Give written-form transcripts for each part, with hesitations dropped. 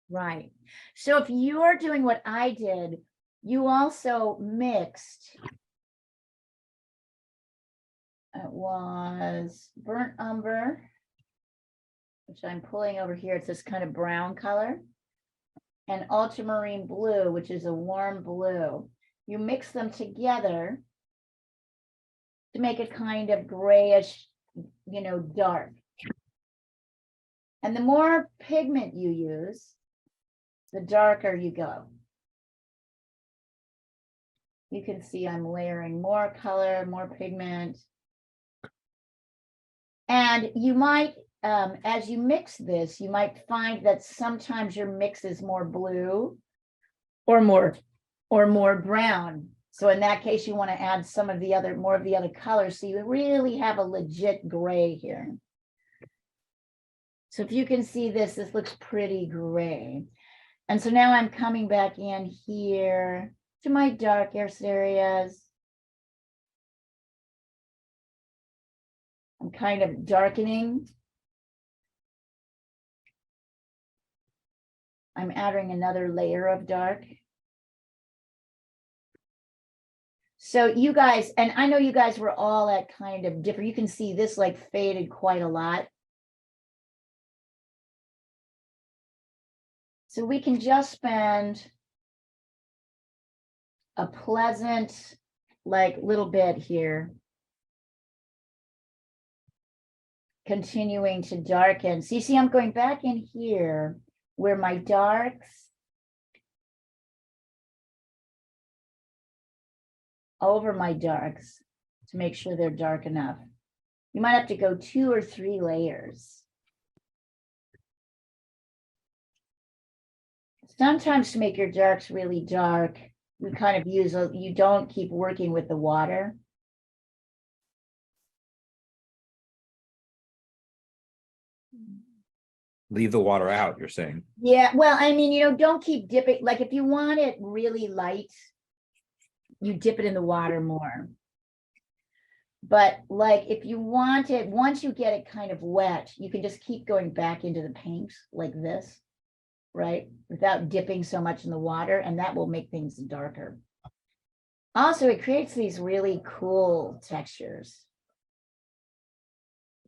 Right. So if you're doing what I did, you also mixed, it was burnt umber, which I'm pulling over here. It's this kind of brown color, and ultramarine blue, which is a warm blue. You mix them together to make a kind of grayish, dark. And the more pigment you use, the darker you go. You can see I'm layering more color, more pigment. And you might, as you mix this, you might find that sometimes your mix is more blue or more brown. So in that case, you want to add more of the other colors. So you really have a legit gray here. So if you can see this looks pretty gray. And so now I'm coming back in here to my darkest areas. I'm kind of darkening. I'm adding another layer of dark. So you guys, and I know you guys were all at kind of different, you can see this like faded quite a lot. So we can just spend a pleasant, like little bit here, continuing to darken. So you see, I'm going back in here where my darks over my darks to make sure they're dark enough. You might have to go 2 or 3 layers. Sometimes to make your darks really dark, you kind of you don't keep working with the water. Leave the water out, you're saying? Yeah, well, I mean, don't keep dipping. Like if you want it really light, you dip it in the water more. But like if you want it, once you get it kind of wet, you can just keep going back into the paint like this, right? Without dipping so much in the water, and that will make things darker. Also, it creates these really cool textures.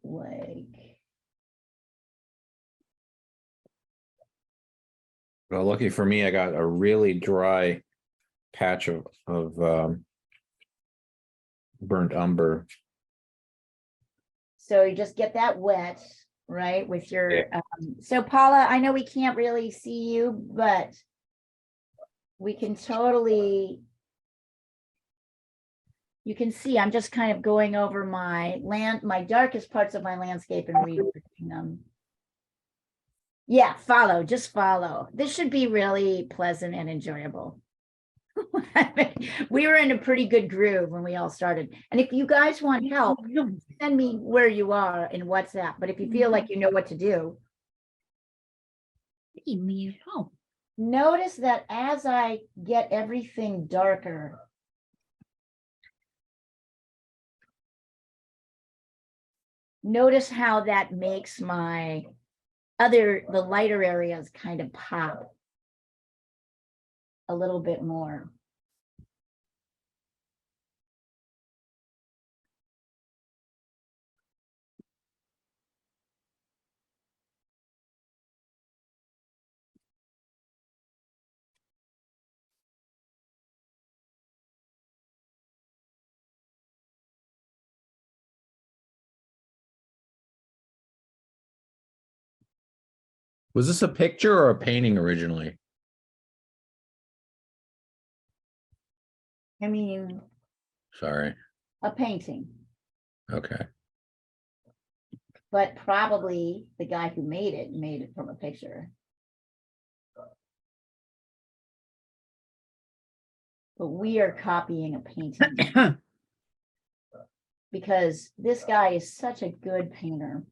Like, Well, lucky for me, I got a really dry patch of burnt umber. so you just get that wet, right? With your, Yeah. So Paula, I know we can't really see you, but we can totally, you can see I'm just kind of going over my darkest parts of my landscape and reworking them. Yeah, just follow. This should be really pleasant and enjoyable. We were in a pretty good groove when we all started. And if you guys want help, send me where you are in WhatsApp. But if you feel like you know what to do, notice that as I get everything darker, notice how that makes the lighter areas kind of pop a little bit more. Was this a picture or a painting originally? I mean, Sorry. a painting, Okay. but probably the guy who made it from a picture. But we are copying a painting because this guy is such a good painter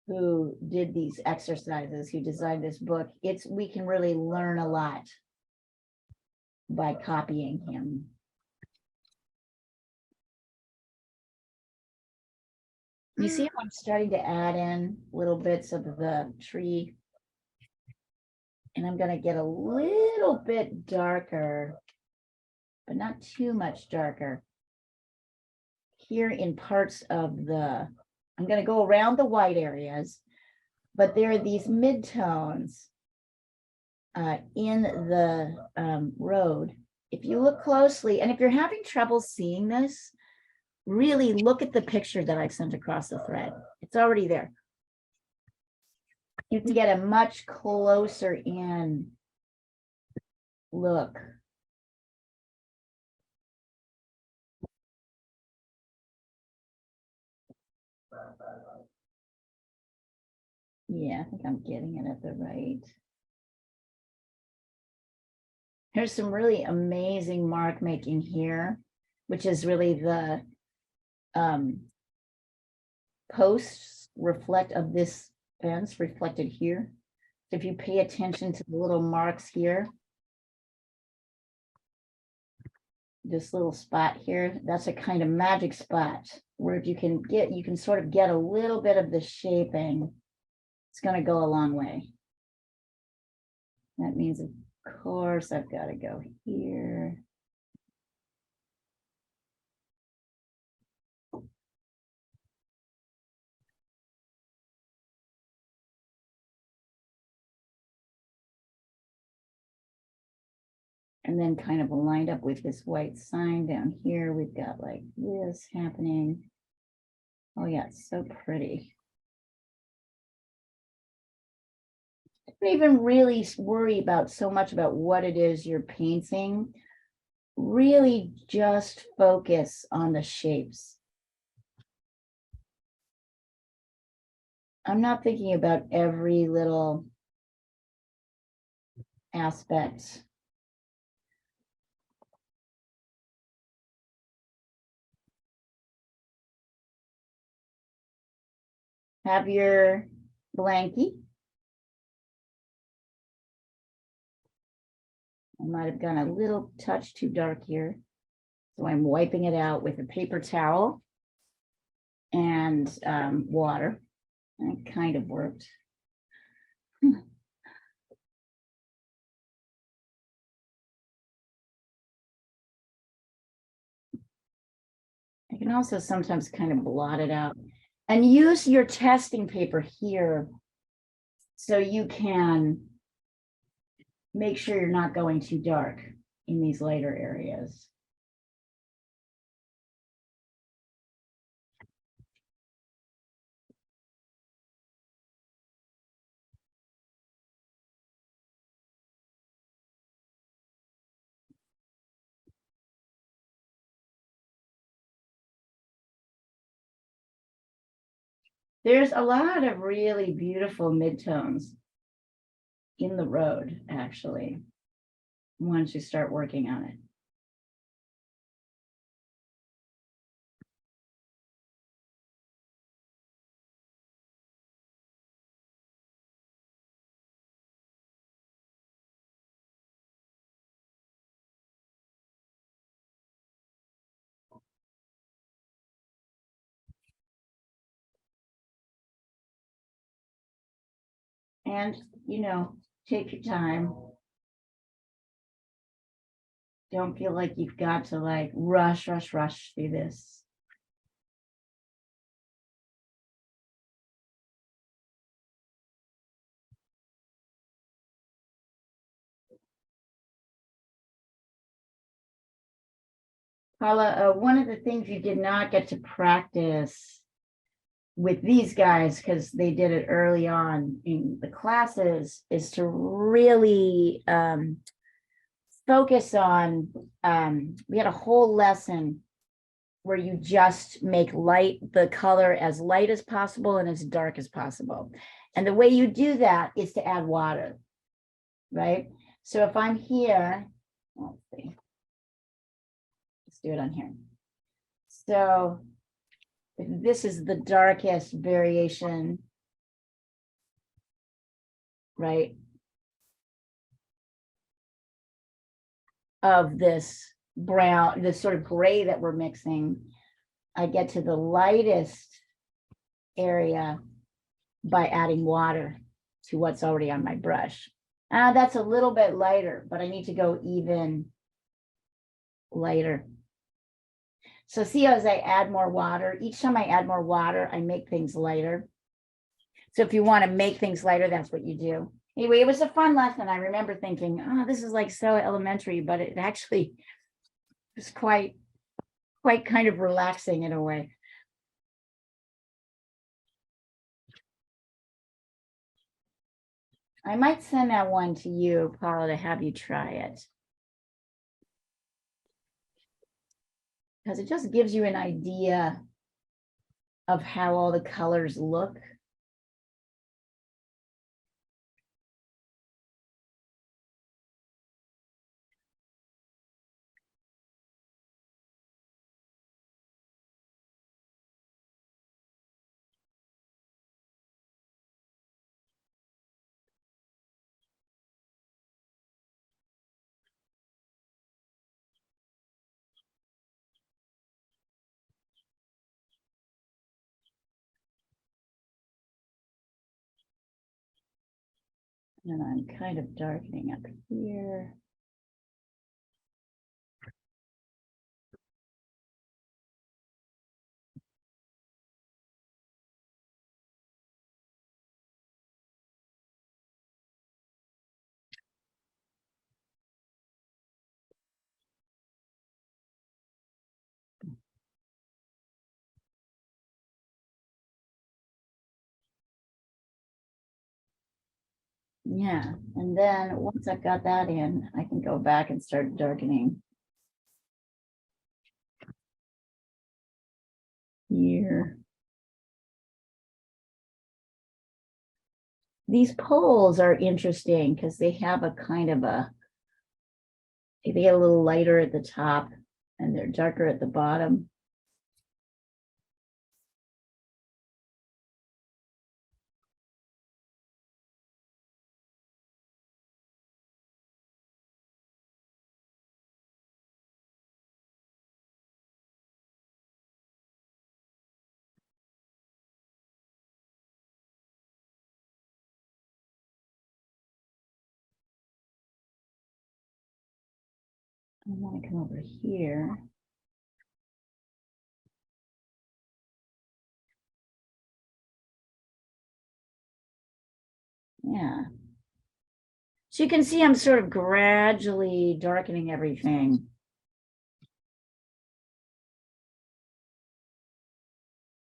who did these exercises, who designed this book. We can really learn a lot by copying him. You see how I'm starting to add in little bits of the tree And I'm gonna get a little bit darker, but not too much darker. Here in parts of I'm gonna go around the white areas, but there are these midtones in the road. If you look closely, and if you're having trouble seeing this, really look at the picture that I've sent across the thread. It's already there. You can get a much closer in look. Yeah, I think I'm getting it at the right. Here's some really amazing mark making here, which is really the posts reflect of this fence reflected here. So if you pay attention to the little marks here, this little spot here, that's a kind of magic spot where if you can sort of get a little bit of the shaping, it's going to go a long way. That means, of course, I've got to go here. And then kind of lined up with this white sign down here, we've got like this happening. Oh yeah, it's so pretty. Don't even really worry about so much about what it is you're painting. Really just focus on the shapes. I'm not thinking about every little aspect. Have your blankie. I might have gone a little touch too dark here. So I'm wiping it out with a paper towel and water. And it kind of worked. I can also sometimes kind of blot it out and use your testing paper here so you can make sure you're not going too dark in these lighter areas. There's a lot of really beautiful midtones in the road, actually, once you start working on it. And, take your time. Don't feel like you've got to like rush through this. Paula, one of the things you did not get to practice with these guys, because they did it early on in the classes, is to really focus on, we had a whole lesson where you just make the color as light as possible and as dark as possible. And the way you do that is to add water, right? So if I'm here, let's see. Let's do it on here. So this is the darkest variation, right, of this brown, this sort of gray that we're mixing. I get to the lightest area by adding water to what's already on my brush. That's a little bit lighter, but I need to go even lighter. So see, as I add more water, each time I add more water, I make things lighter. So if you want to make things lighter, that's what you do. Anyway, it was a fun lesson. I remember thinking, oh, this is like so elementary, but it actually was quite kind of relaxing in a way. I might send that one to you, Paula, to have you try it. Because it just gives you an idea of how all the colors look. And I'm kind of darkening up here. Yeah, and then once I've got that in, I can go back and start darkening here. These poles are interesting because they have a kind of they get a little lighter at the top and they're darker at the bottom. I want to come over here. Yeah. So you can see I'm sort of gradually darkening everything.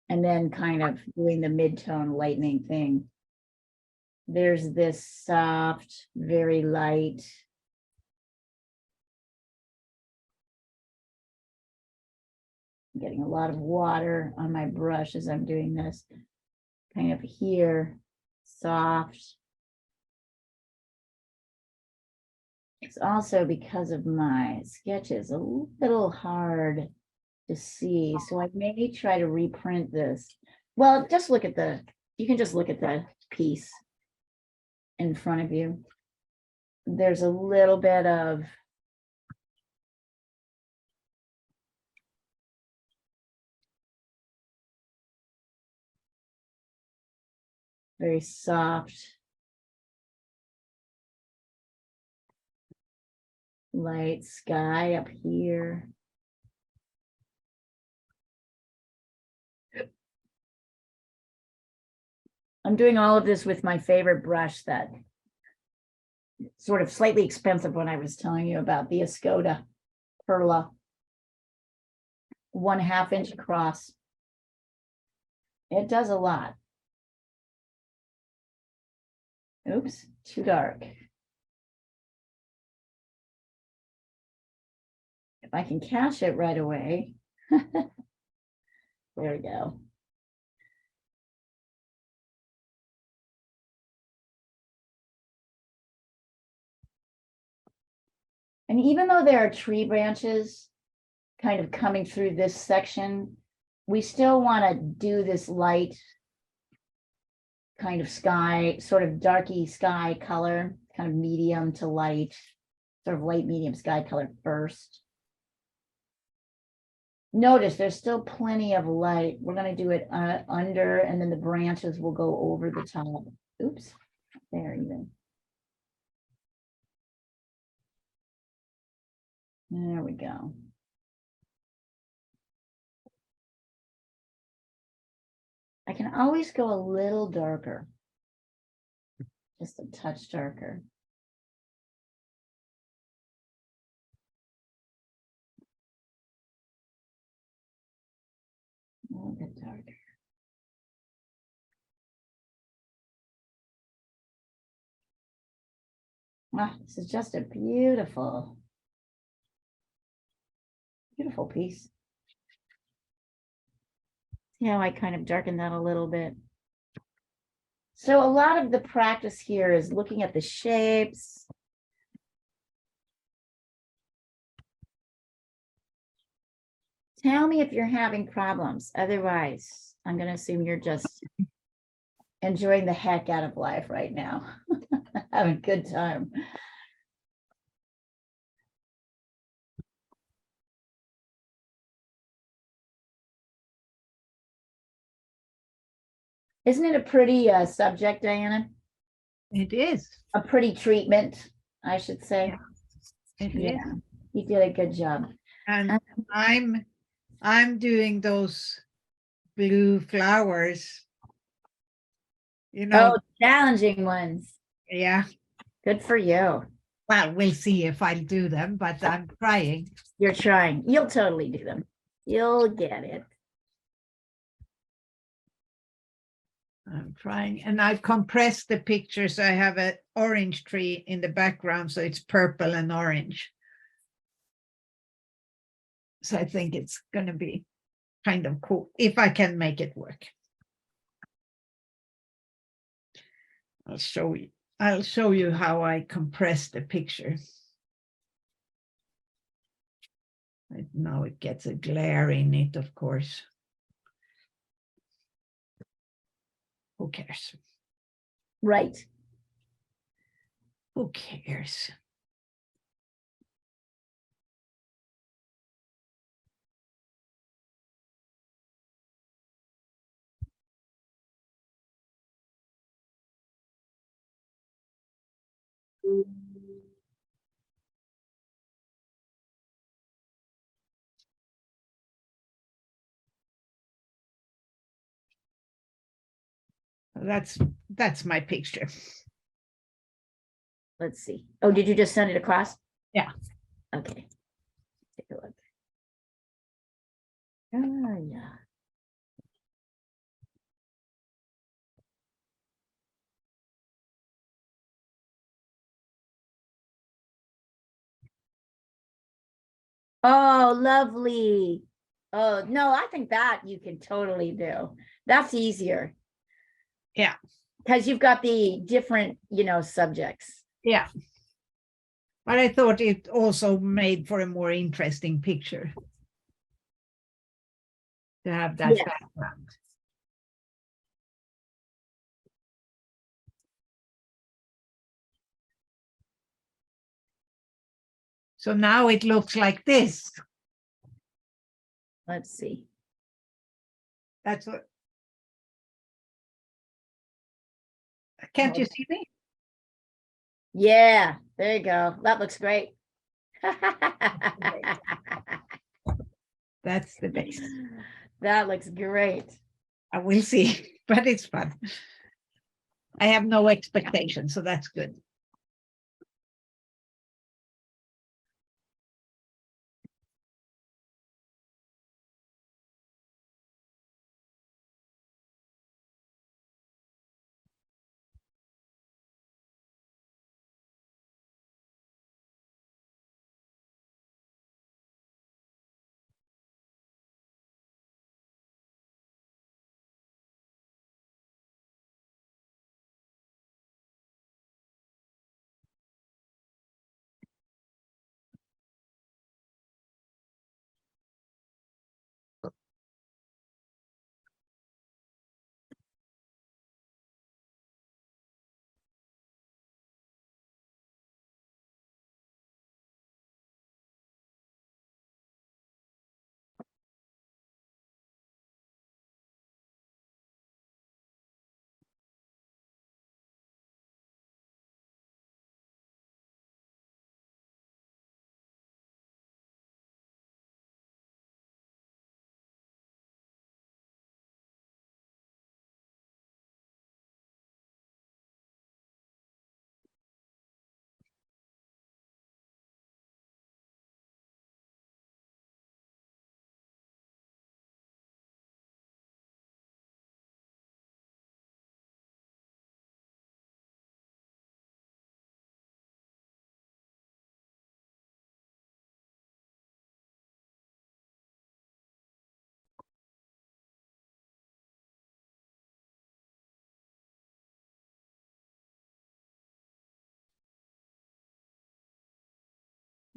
And then kind of doing the mid-tone lightening thing. There's this soft, very light. I'm getting a lot of water on my brush as I'm doing this. Kind of here, soft. It's also because of my sketches a little hard to see. So I may try to reprint this. Well, just look at you can just look at the piece in front of you. There's a little bit of very soft, light sky up here. I'm doing all of this with my favorite brush that sort of slightly expensive one I was telling you about, the Escoda Perla, 1/2 inch across. It does a lot. Oops, too dark. If I can catch it right away. There we go. And even though there are tree branches kind of coming through this section, we still want to do this light kind of sky, sort of darky sky color, kind of medium to light, sort of light medium sky color first. Notice there's still plenty of light. We're going to do it under, and then the branches will go over the top. Oops, there even. There we go. I can always go a little darker. Just a touch darker. A little bit darker. Ah, this is just a beautiful, beautiful piece. See how I kind of darkened that a little bit. So a lot of the practice here is looking at the shapes. Tell me if you're having problems. Otherwise, I'm going to assume you're just enjoying the heck out of life right now. Having a good time. Isn't it a pretty subject, Diana? It is. A pretty treatment, I should say. Yeah, it Yeah, is. you did a good job. And I'm doing those blue flowers. You know, Oh, challenging ones. yeah. Good for you. Well, we'll see if I'll do them, but I'm trying. You're trying. You'll totally do them. You'll get it. I'm trying, and I've compressed the picture so I have an orange tree in the background, so it's purple and orange. So I think it's going to be kind of cool if I can make it work. I'll show you how I compress the picture. Right now it gets a glare in it, of course. Who cares? Right. Who cares? That's my picture. Let's see. Oh, did you just send it across? Yeah. Okay. Take a look. Oh, yeah. Oh, lovely. Oh, no, I think that you can totally do. That's easier. Yeah. Because you've got the different, subjects. Yeah. But I thought it also made for a more interesting picture to have that Yeah. background. So now it looks like this. Let's see. That's what. Can't you see me? Yeah, there you go. That looks great. That's the base. That looks great. I will see, but it's fun. I have no expectation, so that's good.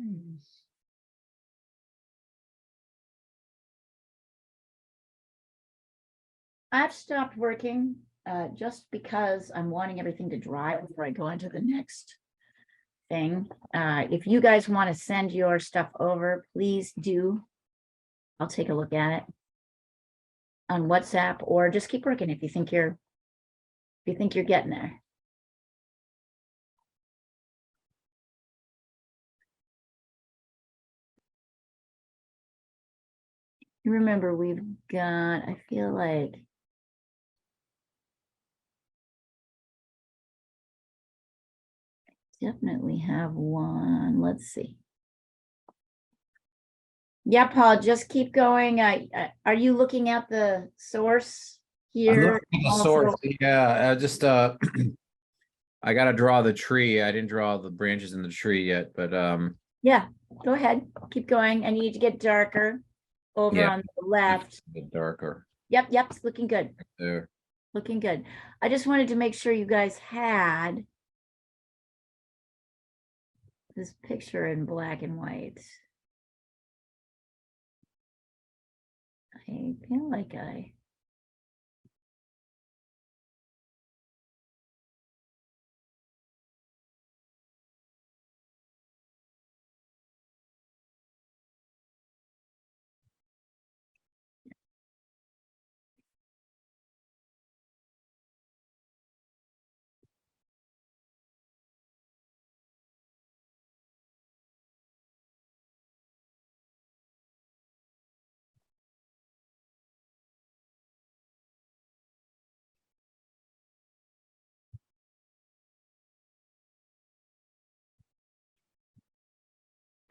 Hmm. I've stopped working just because I'm wanting everything to dry before I go into the next thing. If you guys want to send your stuff over, please do. I'll take a look at it on WhatsApp, or just keep working if you think you're getting there. Remember, we've got, I feel like definitely have one. Let's see. Yeah, Paul, just keep going. Are you looking at the source I'm here? looking at the Also- source. Yeah, I just I gotta draw the tree. I didn't draw the branches in the tree yet, but Yeah, go ahead. Keep going. And you need to get darker over Yeah. on the left. a bit darker Yep, it's looking good. there. Looking good. I just wanted to make sure you guys had this picture in black and white. I feel like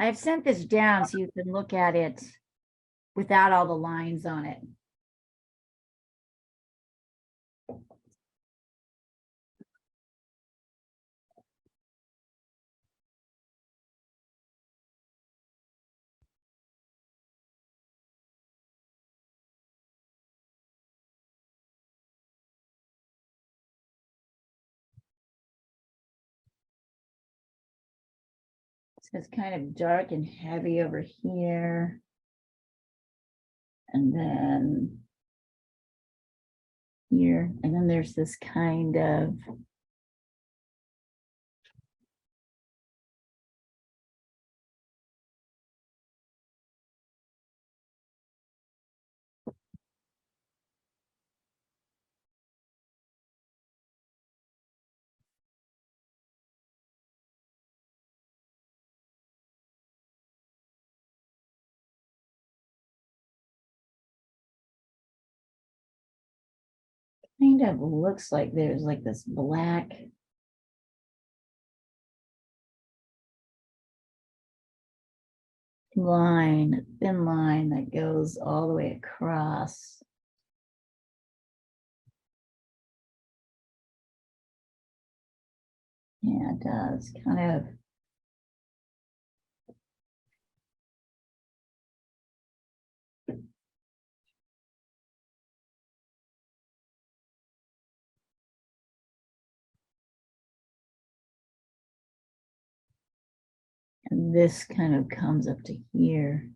I've sent this down so you can look at it without all the lines on it. So it's kind of dark and heavy over here. And then here, and then there's this kind of looks like there's like this black line, thin line that goes all the way across. Yeah, it does kind of. And this kind of comes up to here.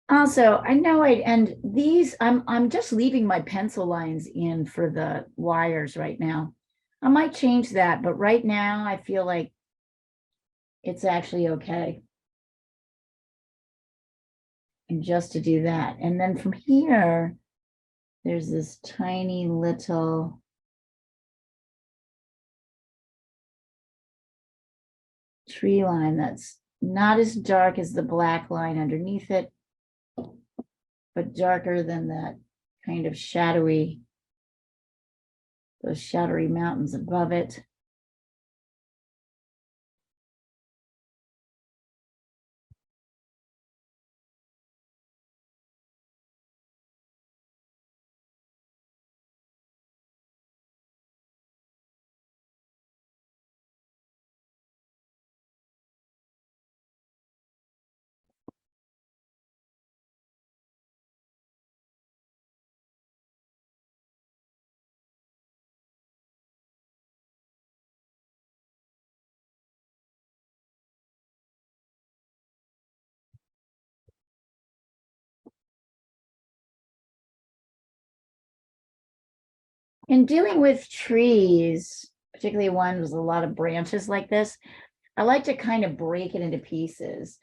Also, I know and these, I'm just leaving my pencil lines in for the wires right now. I might change that, but right now I feel like it's actually okay. And just to do that. And then from here, there's this tiny little tree line that's not as dark as the black line underneath it, but darker than that kind of shadowy, those shadowy mountains above it. In dealing with trees, particularly ones with a lot of branches like this, I like to kind of break it into pieces.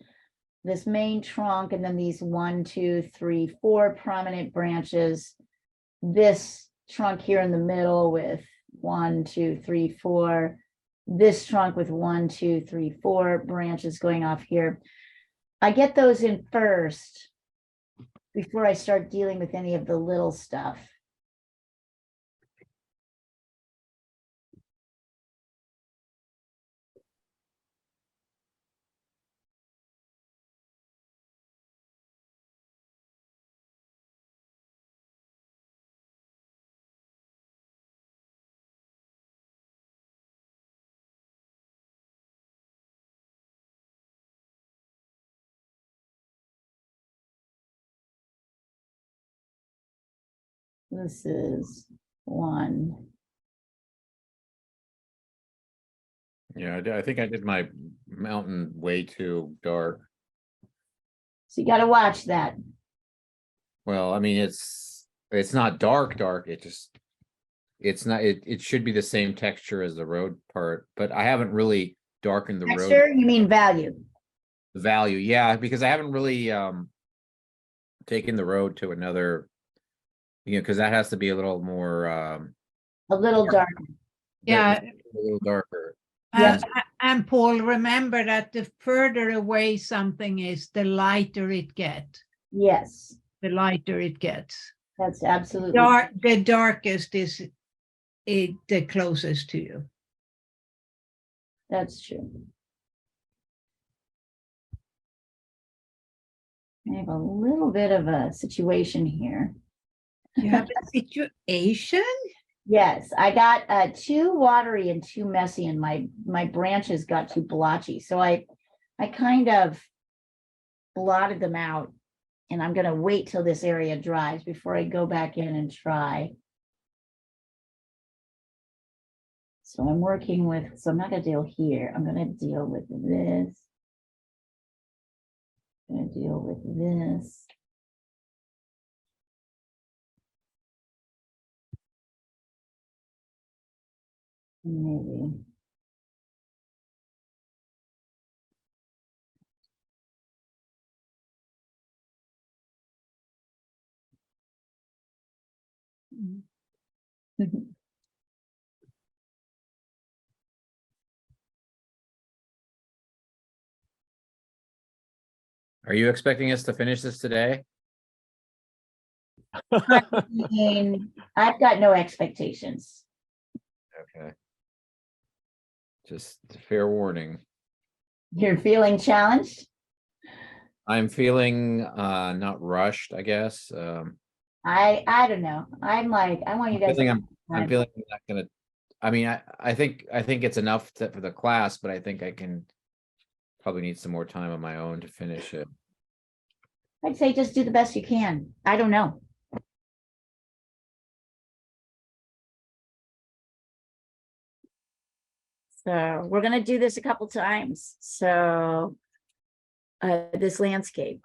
This main trunk and then these 1, 2, 3, 4 prominent branches. This trunk here in the middle with 1, 2, 3, 4. This trunk with 1, 2, 3, 4 branches going off here. I get those in first before I start dealing with any of the little stuff. This is 1. Yeah, I think I did my mountain way too dark. So you got to watch that. Well, I mean, it's not dark, it just, it should be the same texture as the road part, but I haven't really darkened the road Texture, you mean value? value. Yeah, because I haven't really taken the road to another, because that has to be a little more A little dark. Yeah. a little darker. Yes. And Paul, remember that the further away something is, the lighter it gets. Yes, The lighter it gets. that's absolutely. The darkest is the closest to you. That's true. I have a little bit of a situation here. You have a situation? Yes, I got too watery and too messy, and my branches got too blotchy. So I kind of blotted them out, and I'm gonna wait till this area dries before I go back in and try. So I'm working with, so I'm not gonna deal here. I'm gonna deal with this. Gonna deal with this. Maybe. Are you expecting us to finish this today? I mean, I've got no expectations. Okay. Just fair warning. You're feeling challenged? I'm feeling not rushed, I guess. I don't know. I'm like, I want you guys. I'm feeling I'm not gonna, I mean, I think it's enough for the class, but I think I can probably need some more time on my own to finish it. I'd say just do the best you can. I don't know. So we're gonna do this a couple times. So this landscape.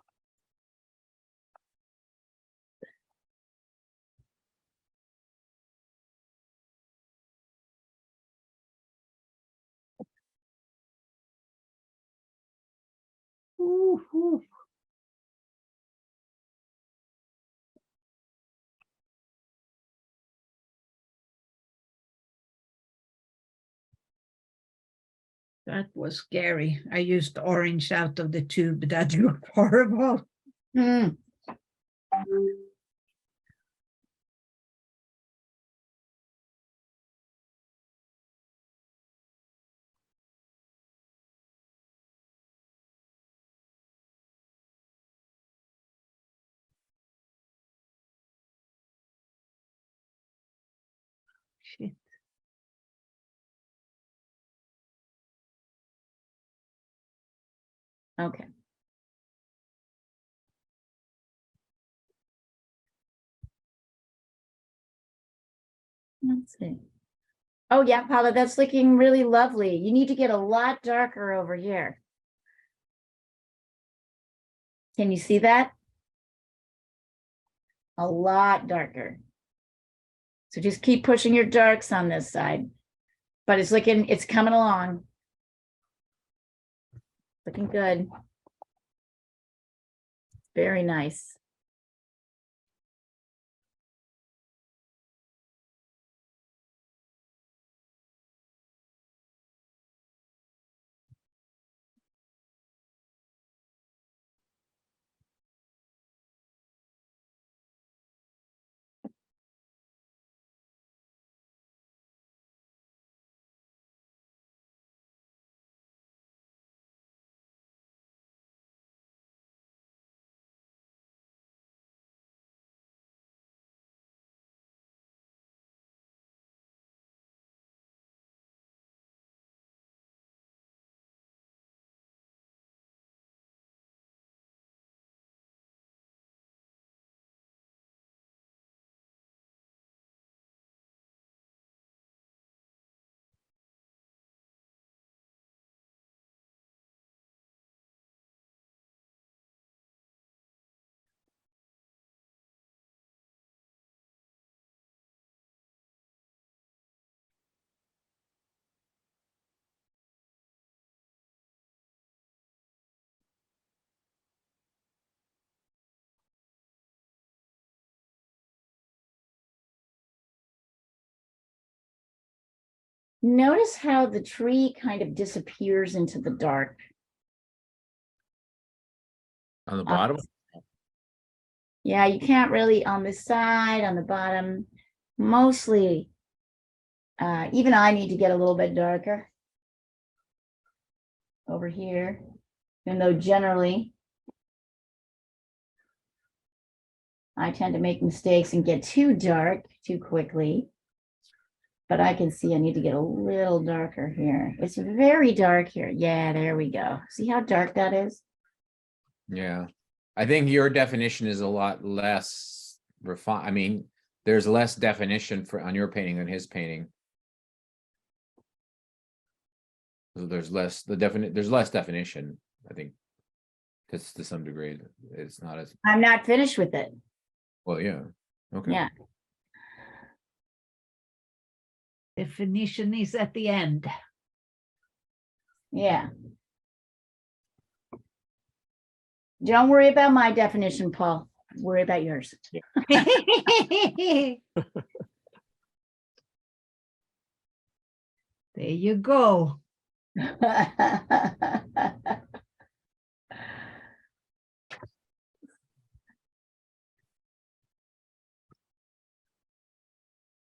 Ooh, ooh. That was scary. I used orange out of the tube. That looked horrible. Hmm. Shit. Okay. Let's see. Oh yeah, Paula, that's looking really lovely. You need to get a lot darker over here. Can you see that? A lot darker. So just keep pushing your darks on this side. But it's coming along. Looking good. Very nice. Notice how the tree kind of disappears into the dark. On the bottom? Yeah, you can't really on the side, on the bottom, mostly. Even I need to get a little bit darker over here, even though generally I tend to make mistakes and get too dark too quickly. But I can see I need to get a little darker here. It's very dark here. Yeah, there we go. See how dark that is? Yeah. I think your definition is a lot less refined. I mean, there's less definition on your painting than his painting. So there's less definition, I think. To some degree. It's not as I'm not finished with it. well, yeah. Okay. Yeah. Definition is at the end. Yeah. Don't worry about my definition, Paul. Worry about yours. There you go.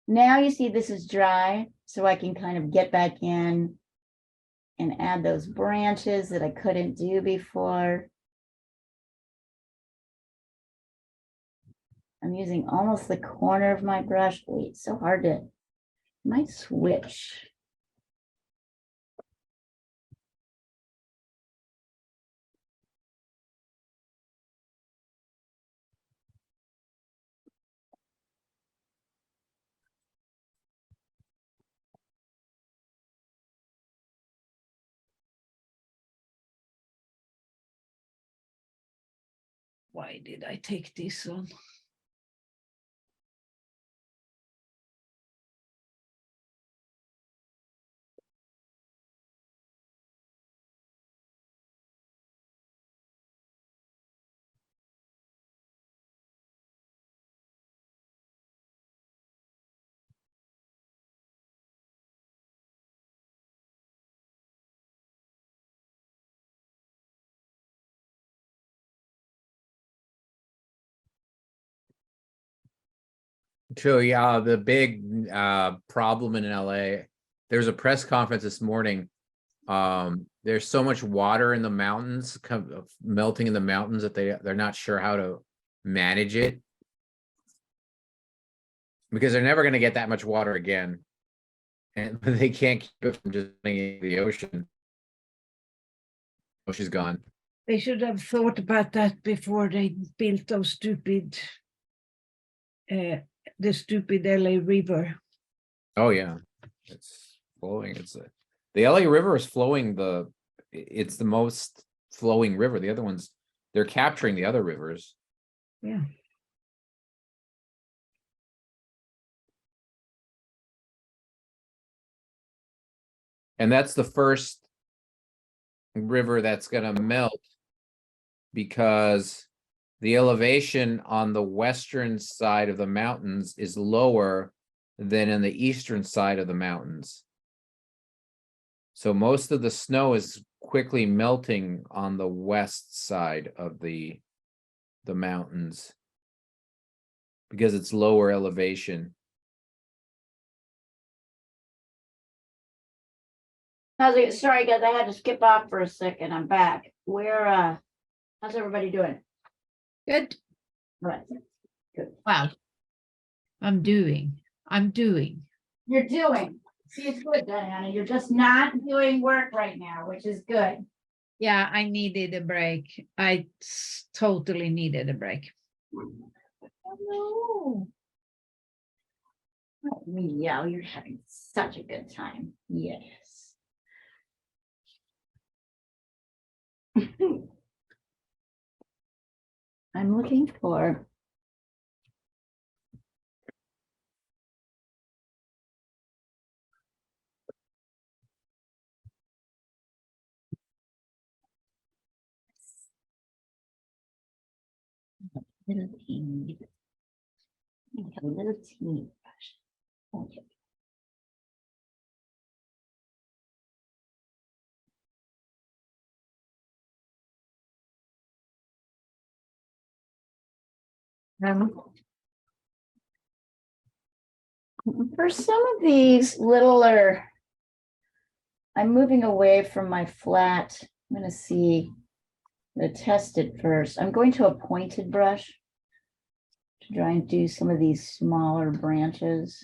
Now you see this is dry, so I can kind of get back in and add those branches that I couldn't do before. I'm using almost the corner of my brush. Wait, it's so hard to, might switch. Why did I take this on? So yeah, the big problem in LA, there's a press conference this morning. There's so much water in the mountains, melting in the mountains that they're not sure how to manage it. Because they're never going to get that much water again. And they can't keep it from just going into the ocean. Ocean's gone. They should have thought about that before they built those stupid, the stupid LA River. Oh yeah, it's flowing. The LA River is flowing. It's the most flowing river. The other ones, they're capturing the other rivers. Yeah. And that's the first river that's gonna melt because the elevation on the western side of the mountains is lower than in the eastern side of the mountains. So most of the snow is quickly melting on the west side of the mountains because it's lower elevation. How's it? Sorry, guys, I had to skip off for a second. I'm back. How's everybody doing? Good. Right. Well, I'm doing. You're doing. See, it's good, Diana. You're just not doing work right now, which is good. Yeah, I needed a break. Totally needed a break. Hello. Let me yell. You're having such a good time. Yes. I'm looking for. Little teeny. Like a little teeny brush. Okay. For some of these littler, I'm moving away from my flat. I'm going to see, I'm going to test it first. I'm going to a pointed brush to try and do some of these smaller branches.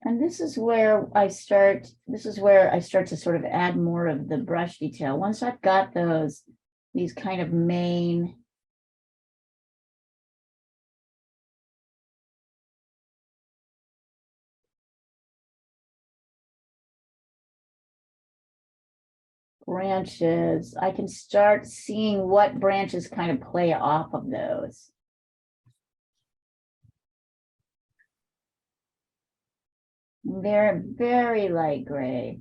And this is where I start to sort of add more of the brush detail. Once I've got these kind of main branches, I can start seeing what branches kind of play off of those. They're very light gray.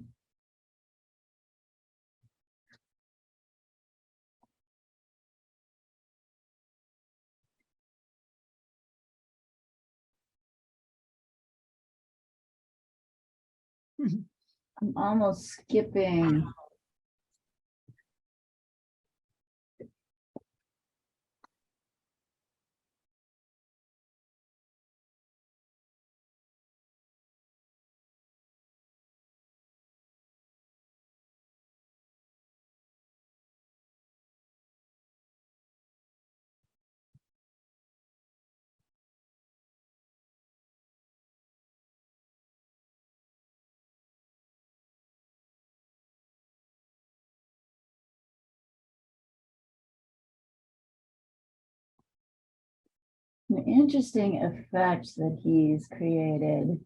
I'm almost skipping. An interesting effect that he's created.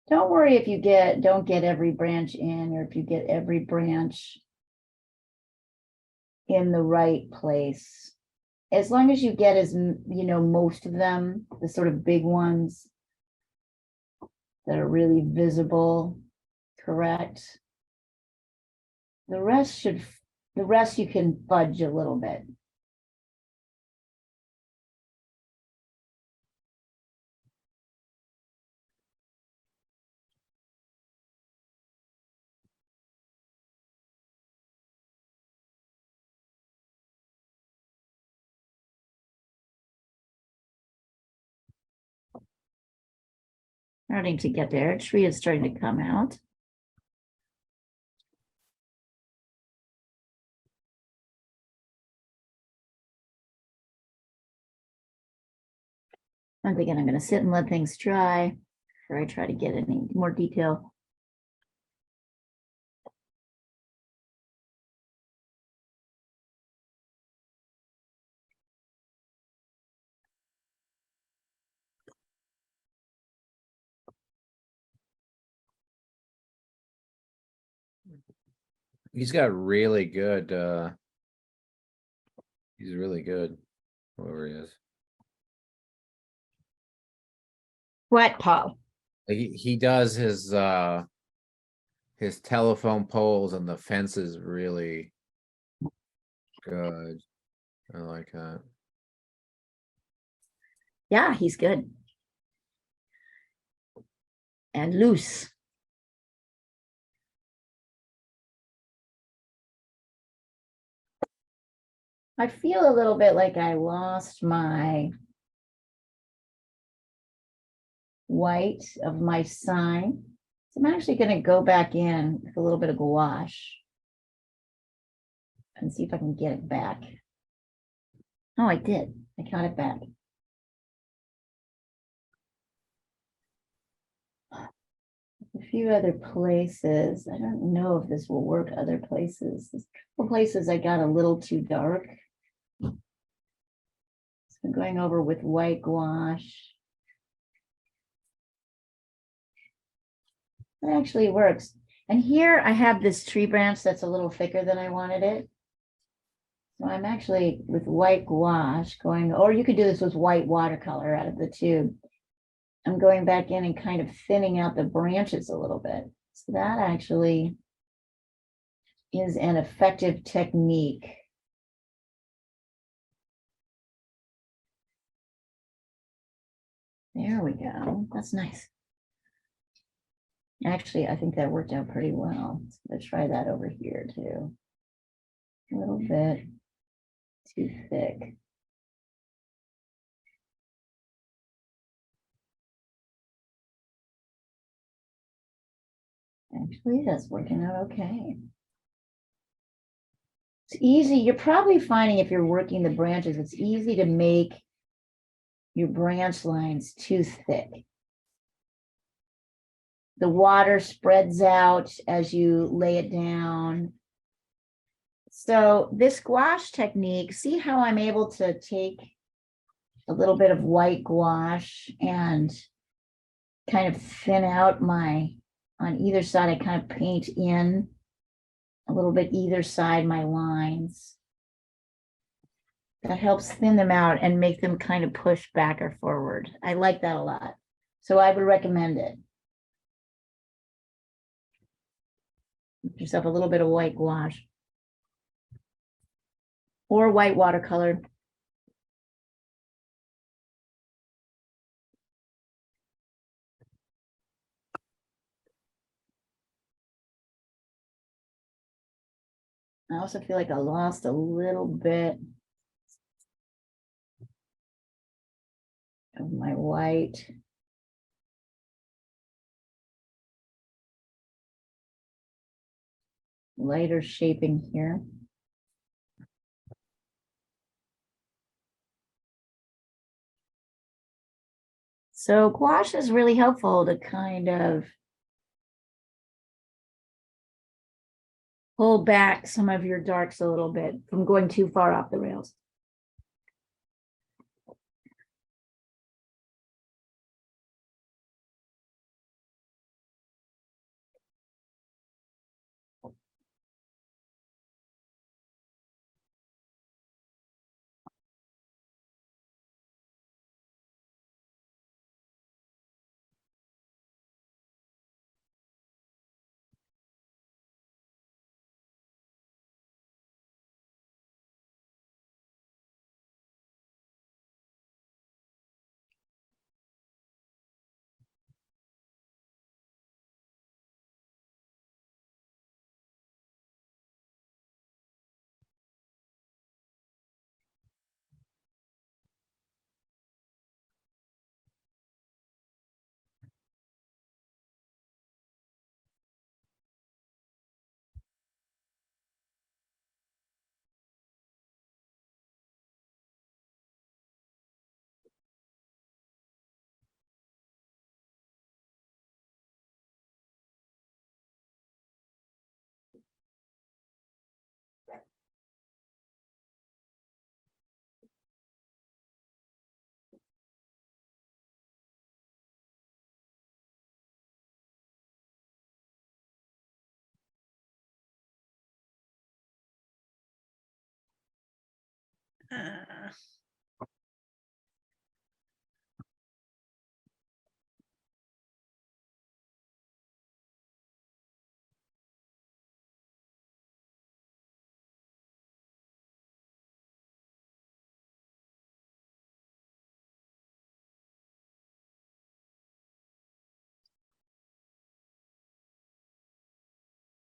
Don't worry if you don't get every branch in, or if you get every branch in the right place. As long as you get most of them, the sort of big ones that are really visible, correct? The rest you can fudge a little bit. Starting to get there. Tree is starting to come out. I'm thinking I'm going to sit and let things dry before I try to get any more detail. He's got really good, he's really good, whoever he is. What, Paul? He does his telephone poles and the fences really good. I like that. Yeah, he's good. And loose. I feel a little bit like I lost my white of my sign. So I'm actually going to go back in with a little bit of gouache and see if I can get it back. Oh, I did. I got it back. A few other places. I don't know if this will work other places. There's a couple places I got a little too dark. So I'm going over with white gouache. It actually works. And here I have this tree branch that's a little thicker than I wanted it. So I'm actually with white gouache going, or you could do this with white watercolor out of the tube. I'm going back in and kind of thinning out the branches a little bit. So that actually is an effective technique. There we go. That's nice. Actually, I think that worked out pretty well. So let's try that over here too. A little bit too thick. Actually, that's working out okay. It's easy. You're probably finding if you're working the branches, it's easy to make your branch lines too thick. The water spreads out as you lay it down. So this gouache technique, see how I'm able to take a little bit of white gouache and kind of thin out on either side, I kind of paint in a little bit either side my lines. That helps thin them out and make them kind of push back or forward. I like that a lot. So I would recommend it. Give yourself a little bit of white gouache or white watercolor. I also feel like I lost a little bit of my white. Lighter shaping here. So gouache is really helpful to kind of pull back some of your darks a little bit from going too far off the rails. Uh,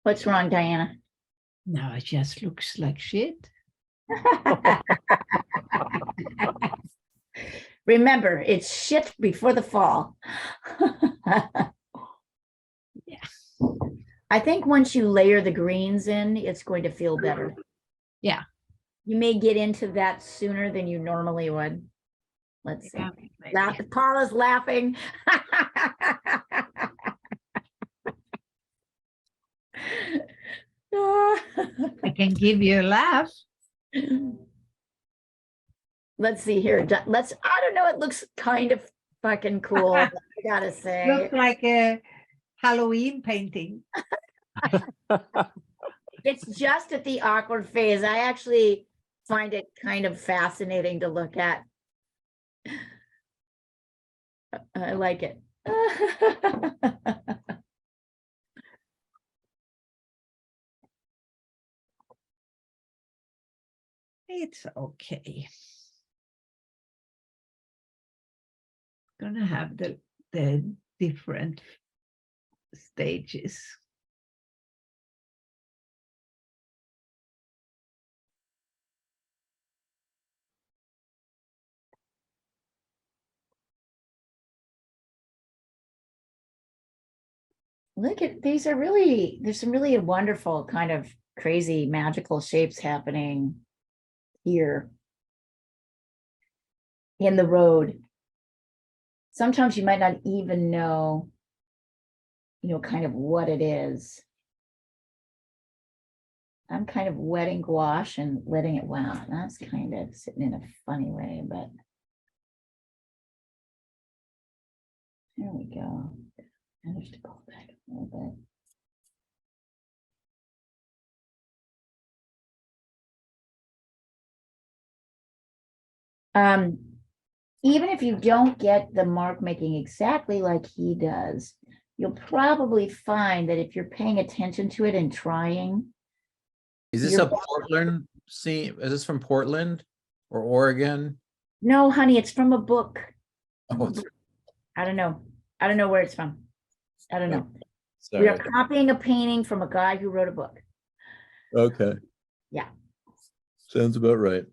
What's wrong, Diana? no, it just looks like shit. Remember, it's shit before the fall. Yeah. I think once you layer the greens in, it's going to feel better. Yeah. You may get into that sooner than you normally would. Let's see. Yeah, maybe. Paula's laughing. I can give you a laugh. Let's see here. I don't know, it looks kind of fucking cool, I gotta say. Looks like a Halloween painting. It's just at the awkward phase. I actually find it kind of fascinating to look at. I like it. It's okay. Gonna have the different stages. Look at these are there's some really wonderful kind of crazy magical shapes happening here in the road. Sometimes you might not even know, kind of what it is. I'm kind of wetting gouache and letting it, wow, that's kind of sitting in a funny way, but there we go. I have to go back a little bit. Even if you don't get the mark making exactly like he does, you'll probably find that if you're paying attention to it and trying. Is this You're- a Portland scene? Is this from Portland or Oregon? No, honey, it's from a book. Oh, it's- I don't know. I don't know where it's from. I don't know. We sorry. are copying a painting from a guy who wrote a book. Okay. Yeah. Sounds about right.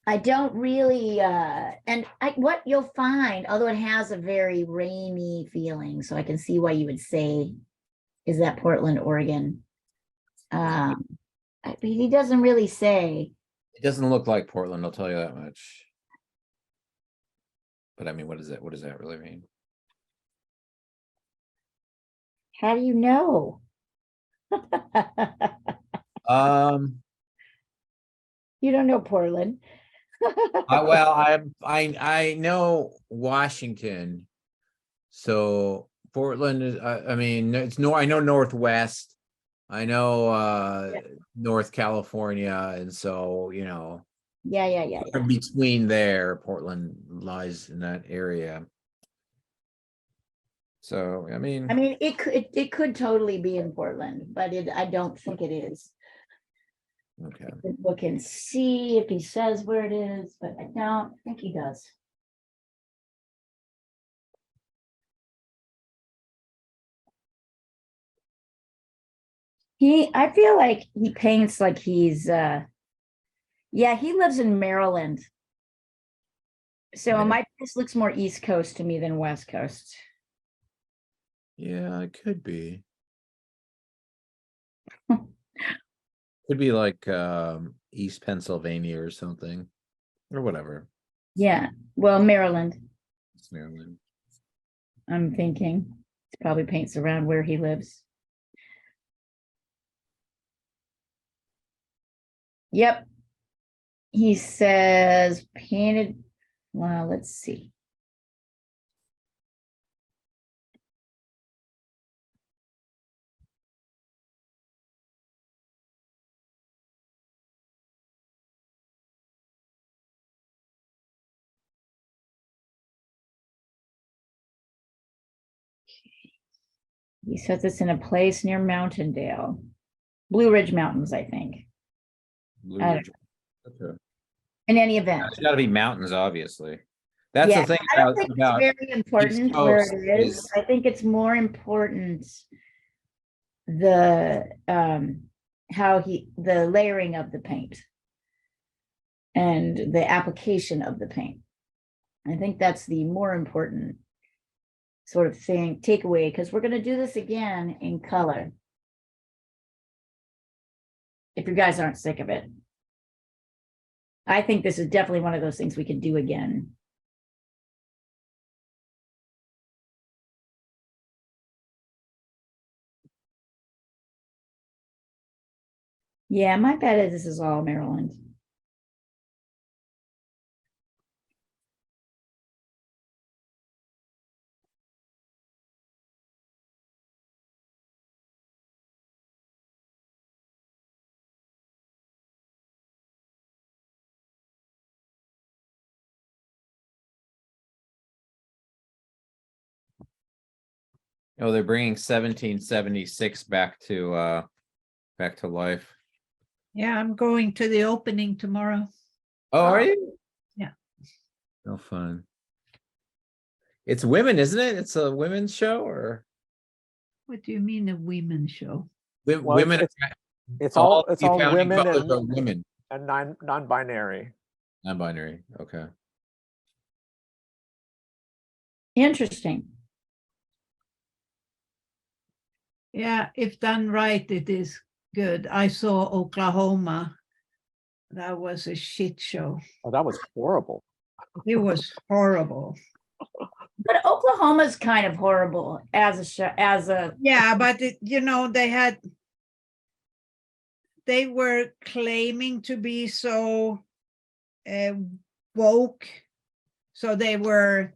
I don't really, and what you'll find, although it has a very rainy feeling, so I can see why you would say, is that Portland, Oregon? He doesn't really say. It doesn't look like Portland, I'll tell you that much. But I mean, what is that? What does that really mean? How do you know? You don't know Portland. I know Washington. So Portland is, I mean, I know Northwest. I know North California, and so Yeah. in between there, Portland lies in that area. So I mean, it could totally be in Portland, but I don't think it is. okay. Look and see if he says where it is, but I don't think he does. I feel like he paints like he's, yeah, he lives in Maryland. So Yeah. this looks more East Coast to me than West Coast. Yeah, it could be. Could be like East Pennsylvania or something, or whatever. Yeah, well, Maryland, It's Maryland. I'm thinking. He probably paints around where he lives. Yep. He says painted, well, let's see. He says it's in a place near Mountaindale. Blue Ridge Mountains, I think. Blue I don't Ridge. Okay. In any event. It's gotta be mountains, obviously. That's Yeah, the thing I don't about, think it's about very important where Coast it is. I think it's more important the the layering of the paint and the application of the paint. I think that's the more important sort of thing, takeaway, because we're going to do this again in color. If you guys aren't sick of it. I think this is definitely one of those things we could do again. Yeah, my bet is this is all Maryland. Oh, they're bringing 1776 back to life. Yeah, I'm going to the opening tomorrow. Oh, are you? Yeah. No fun. It's women, isn't it? It's a women's show, or What do you mean a women's show? Well, women? it's all all the founding women fathers are and women. non-binary. Non-binary. Okay. Interesting. Yeah, if done right, it is good. I saw Oklahoma. That was a shit show. Oh, that was horrible. It was horrible. But Oklahoma's kind of horrible as a show, as a Yeah, but they were claiming to be so woke. So they were,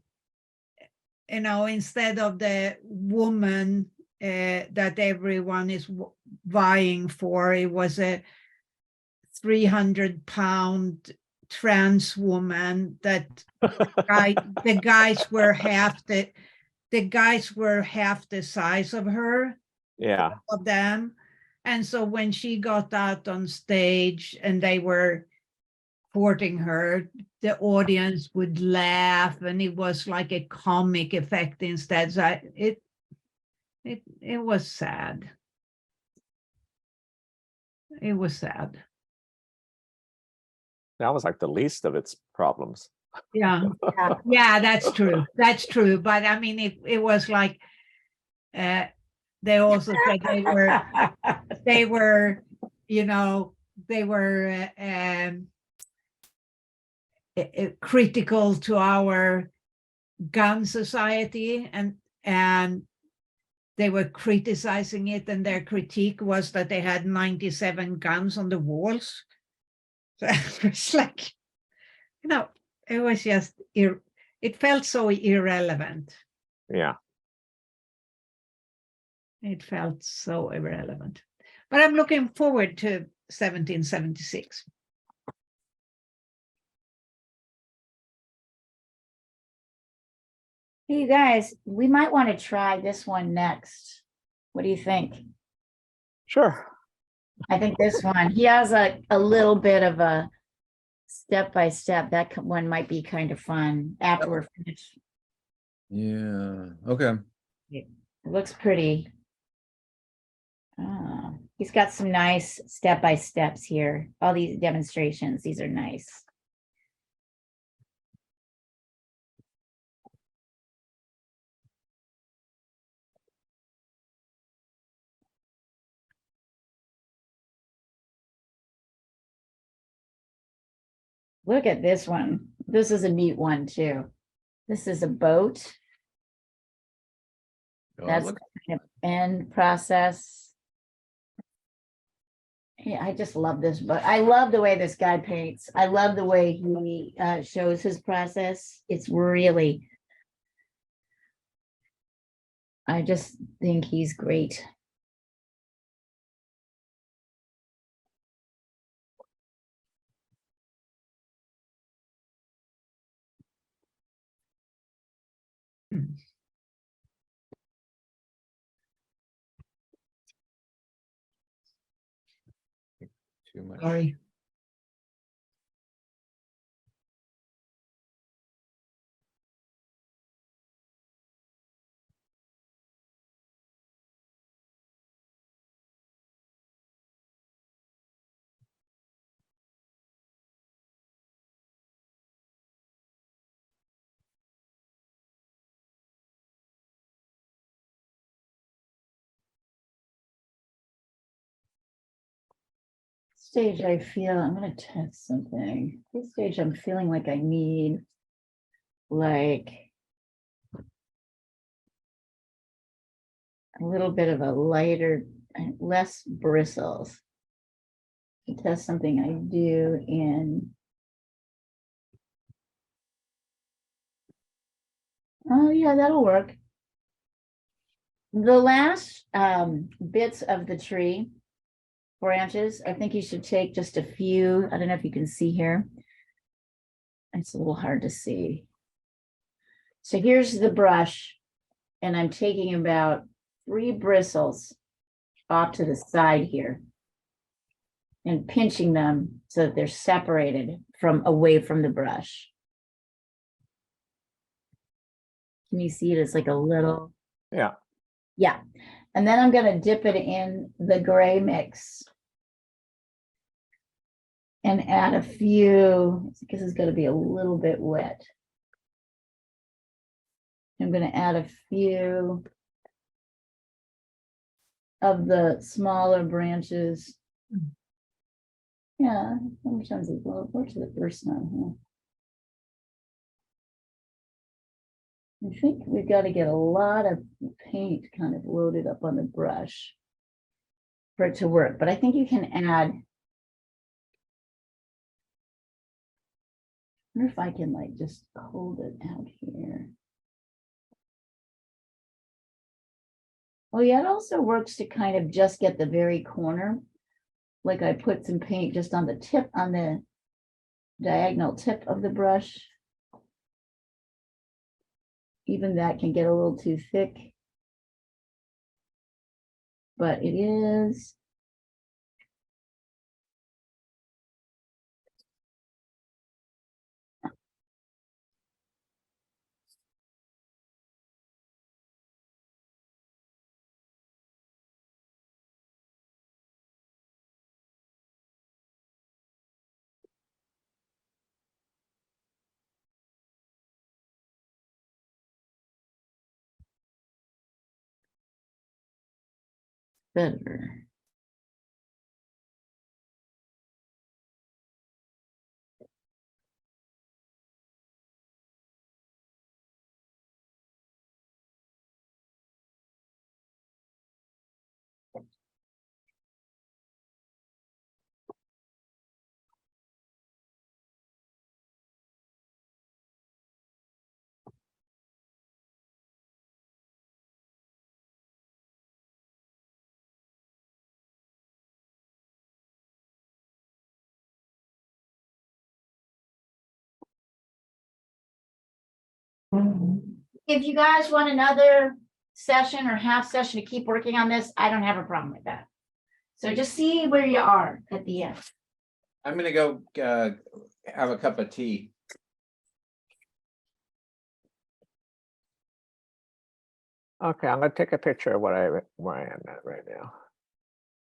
instead of the woman that everyone is vying for, it was a 300-pound trans woman that the guys were half the size of her. Yeah. Of them. And so when she got out on stage and they were courting her, the audience would laugh, and it was like a comic effect instead. So it was sad. It was sad. That was like the least of its problems. Yeah. Yeah, that's true. That's true. But I mean, it was like they also said they were critical to our gun society, and they were criticizing it, and their critique was that they had 97 guns on the walls. So it was like, it was just it felt so irrelevant. Yeah. It felt so irrelevant. But I'm looking forward to 1776. Hey, you guys, we might want to try this one next. What do you think? Sure. I think this one, he has a little bit of a step-by-step. That one might be kind of fun after we're finished. Yeah. Okay. It looks pretty. He's got some nice step-by-steps here. All these demonstrations, these are nice. Look at this one. This is a neat one too. This is a boat. Oh, That's look. the kind of end process. Yeah, I just love this book. I love the way this guy paints. I love the way he shows his process. It's really, I just think he's great. too much. Sorry. Stage I feel, I'm gonna test something. This stage I'm feeling like I need like a little bit of a lighter, less bristles. To test something I do in. Oh yeah, that'll work. The last bits of the tree branches, I think you should take just a few. I don't know if you can see here. It's a little hard to see. So here's the brush, and I'm taking about 3 bristles off to the side here and pinching them so that they're separated from away from the brush. Can you see it? It's like a little, Yeah. yeah. And then I'm gonna dip it in the gray mix and add a few, because it's gonna be a little bit wet. I'm gonna add a few of the smaller branches. Yeah, how many times is well, what's the first one? Huh? I think we've got to get a lot of paint kind of loaded up on the brush for it to work, but I think you can add. I wonder if I can like just hold it out here. Oh yeah, it also works to kind of just get the very corner. Like I put some paint just on the tip, on the diagonal tip of the brush. Even that can get a little too thick. But it is. Better. If you guys want another session or half session to keep working on this, I don't have a problem with that. So just see where you are at the end. I'm gonna go have a cup of tea. Okay, I'm gonna take a picture of where I am at right now.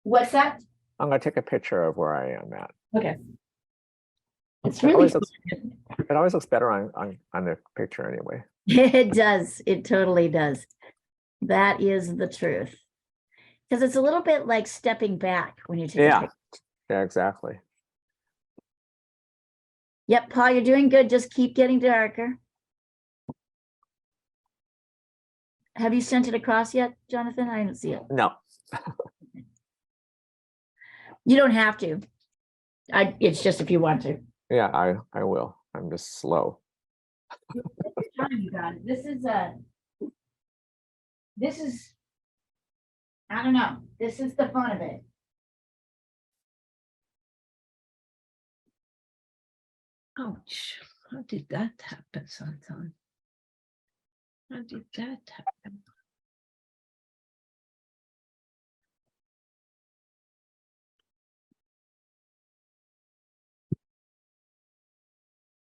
What's that? I'm gonna take a picture of where I am at. Okay. It's It really, always looks better on the picture anyway. it does. It totally does. That is the truth. Because it's a little bit like stepping back when you take a Yeah. picture. Yeah, exactly. Yep, Paul, you're doing good. Just keep getting darker. Have you sent it across yet, Jonathan? I didn't see it. No. You don't have to. It's just if you want to. Yeah, I will. I'm just slow. Time you got it. This is, I don't know. This is the fun of it. Ouch. How did that happen sometime? How did that happen?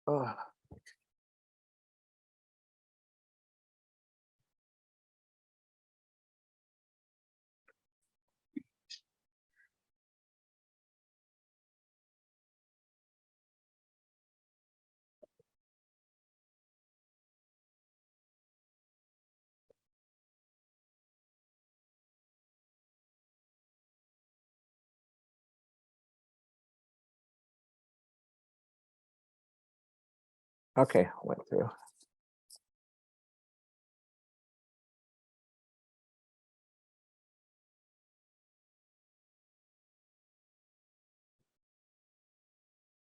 Oh, okay, went through.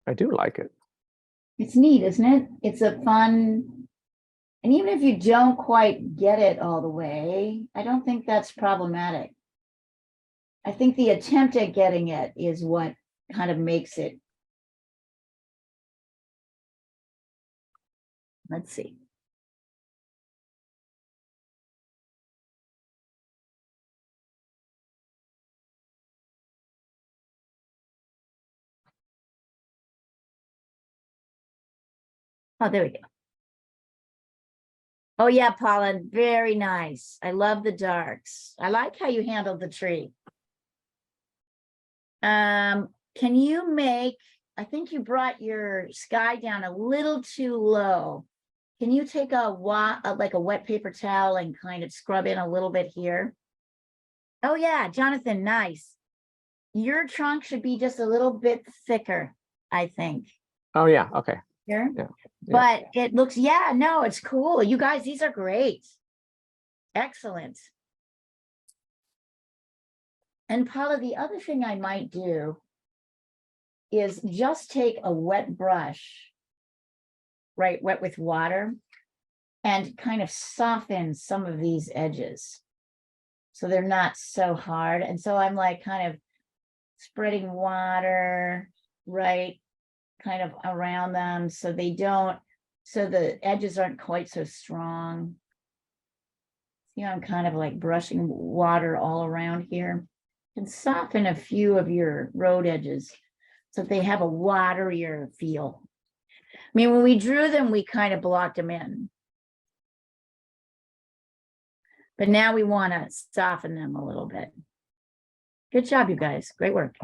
I do like it. It's neat, isn't it? It's a fun, and even if you don't quite get it all the way, I don't think that's problematic. I think the attempt at getting it is what kind of makes it. Let's see. Oh, there we go. Oh yeah, Paula, very nice. I love the darks. I like how you handled the tree. Can you make, I think you brought your sky down a little too low. Can you take like a wet paper towel and kind of scrub in a little bit here? Oh yeah, Jonathan, nice. Your trunk should be just a little bit thicker, I think. Oh, yeah, okay. Here. Yeah, But it looks, yeah, no, it's cool. You guys, these are great. Excellent. And Paula, the other thing I might do is just take a wet brush, right, wet with water, and kind of soften some of these edges so they're not so hard. And so I'm like kind of spreading water, right, kind of around them so they don't, so the edges aren't quite so strong. See, I'm kind of like brushing water all around here and soften a few of your road edges so they have a waterier feel. I mean, when we drew them, we kind of blocked them in. But now we want to soften them a little bit. Good job, you guys. Great work.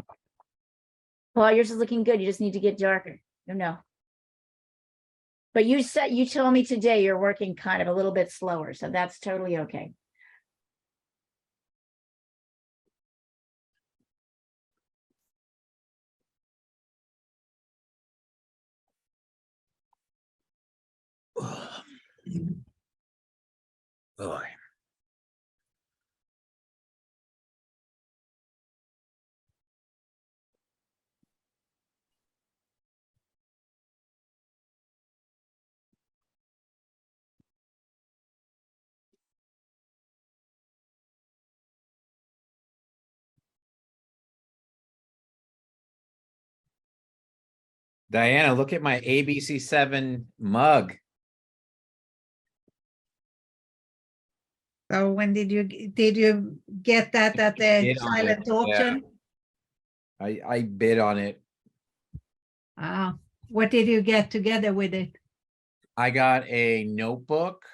Paul, yours is looking good. You just need to get darker. No. But you said, you told me today you're working kind of a little bit slower, so that's totally okay. Boy. Diana, look at my ABC7 mug. So when did you get that at the Bid on it, silent yeah. auction? I bid on it. Ah, what did you get together with it? I got a notebook,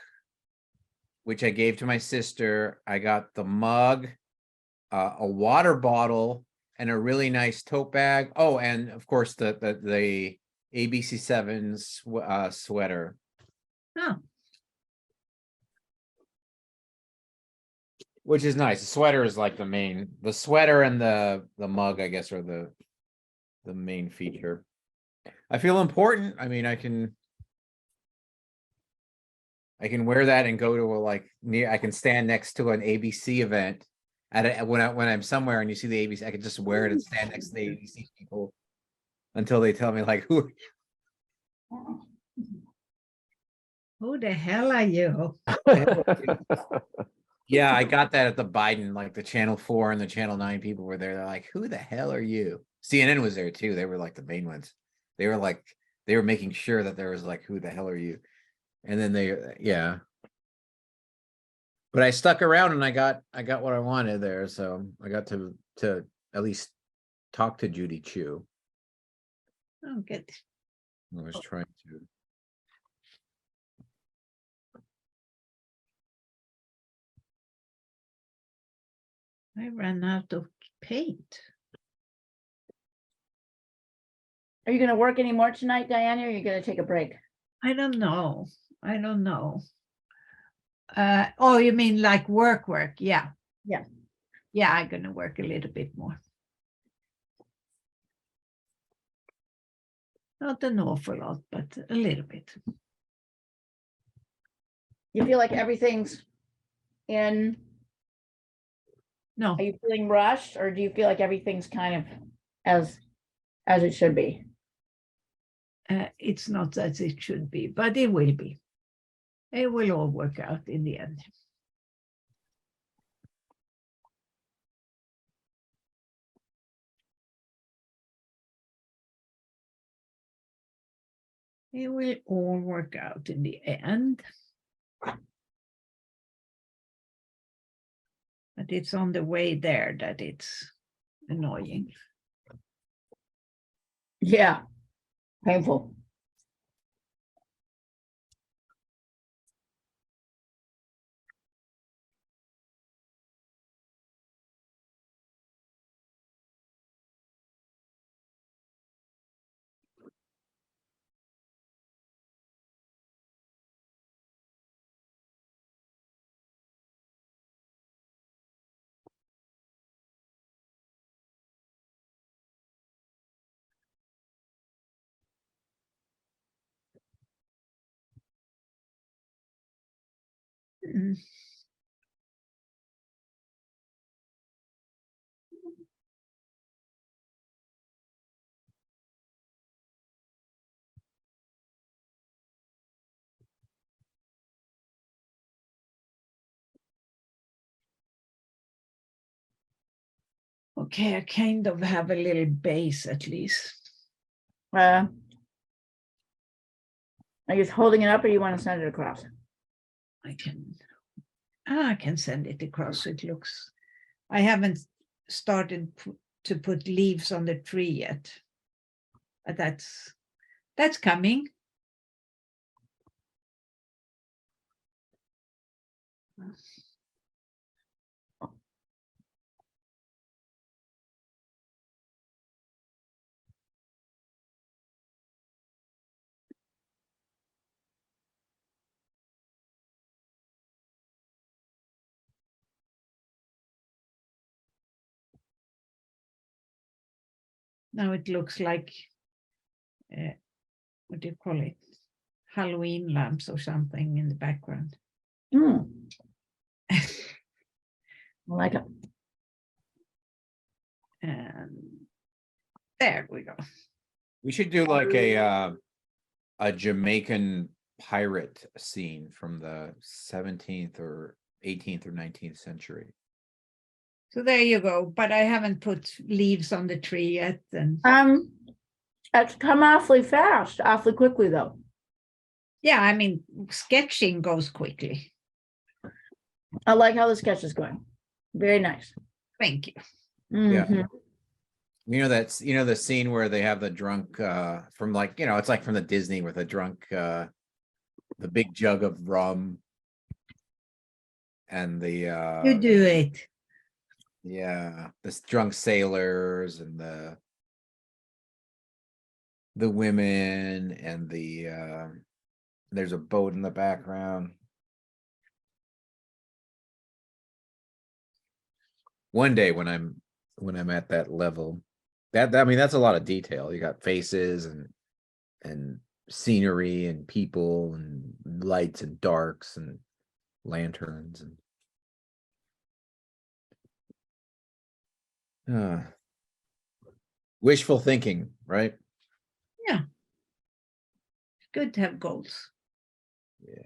which I gave to my sister. I got the mug, a water bottle, and a really nice tote bag. Oh, and of course the ABC7's sweater. Oh, Which is nice. The sweater is like the sweater and the mug, I guess, are the main feature. I feel important. I mean, I can wear that and go to a I can stand next to an ABC event when I'm somewhere and you see the ABC, I can just wear it and stand next to the ABC people until they tell me like, who the hell are you? Yeah, I got that at the Biden, like the Channel 4 and the Channel 9 people were there. They're like, who the hell are you? CNN was there too. They were like the main ones. They were making sure that there was like, who the hell are you? And then yeah. But I stuck around and I got what I wanted there. So I got to at least talk to Judy Chu. Oh, good. I was trying to. I ran out of paint. Are you gonna work any more tonight, Diana, or are you gonna take a break? I don't know. I don't know. Oh, you mean like work? Yeah. Yeah. Yeah, I'm gonna work a little bit more. Not an awful lot, but a little bit. You feel like everything's in, No, are you feeling rushed, or do you feel like everything's kind of as it should be? it's not as it should be, but it will be. It will all work out in the end. It will all work out in the end. But it's on the way there that it's annoying. Yeah, painful. Mm. Okay, I kind of have a little base at least. Are you just holding it up, or you want to send it across? I can send it across. It looks, I haven't started to put leaves on the tree yet, but that's coming. Now it looks like, what do you call it? Halloween lamps or something in the background. Hmm, I like it. And there we go. We should do like a Jamaican pirate scene from the 17th or 18th or 19th century. So there you go. But I haven't put leaves on the tree yet. And It's come awfully fast, awfully quickly, though. yeah, I mean, sketching goes quickly. I like how the sketch is going. Very nice. Thank you. Yeah. Mhm. The scene where they have the drunk from like, it's like from the Disney with a drunk the big jug of rum and the You do it. yeah, this drunk sailors and the women and there's a boat in the background. One day when I'm at that level, I mean that's a lot of detail. You got faces and scenery and people and lights and darks and lanterns and wishful thinking, right? Yeah. Good to have goals. Yeah.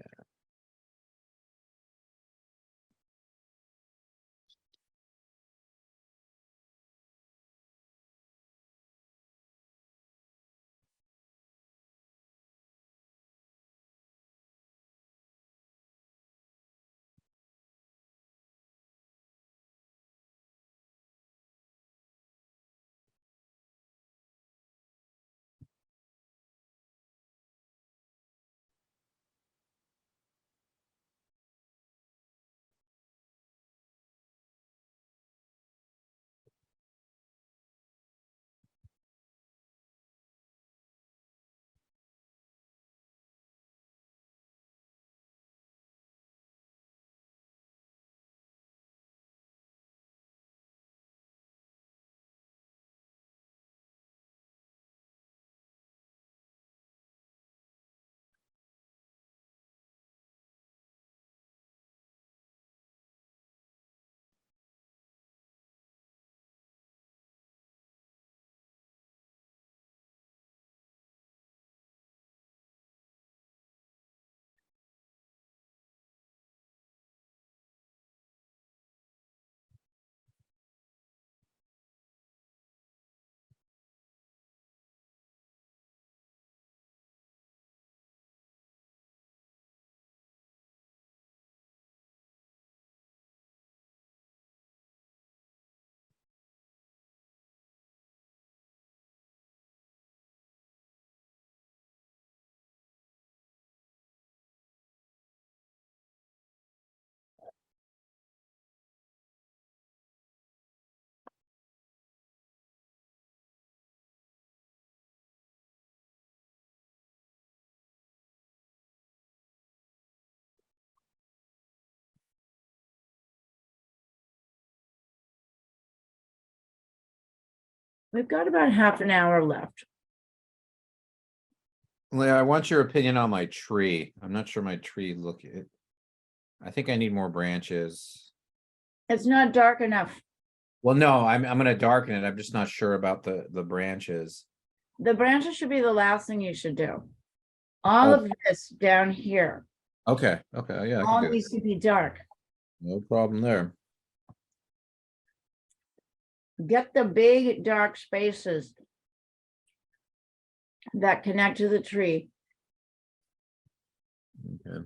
We've got about half an hour left. Leah, I want your opinion on my tree. I'm not sure my tree I think I need more branches. It's not dark enough. Well, no, I'm gonna darken it. I'm just not sure about the branches. The branches should be the last thing you should do. All Oh. of this down here, Okay, okay, yeah, I all can do it. needs to be dark. No problem there. Get the big dark spaces that connect to the tree. Okay.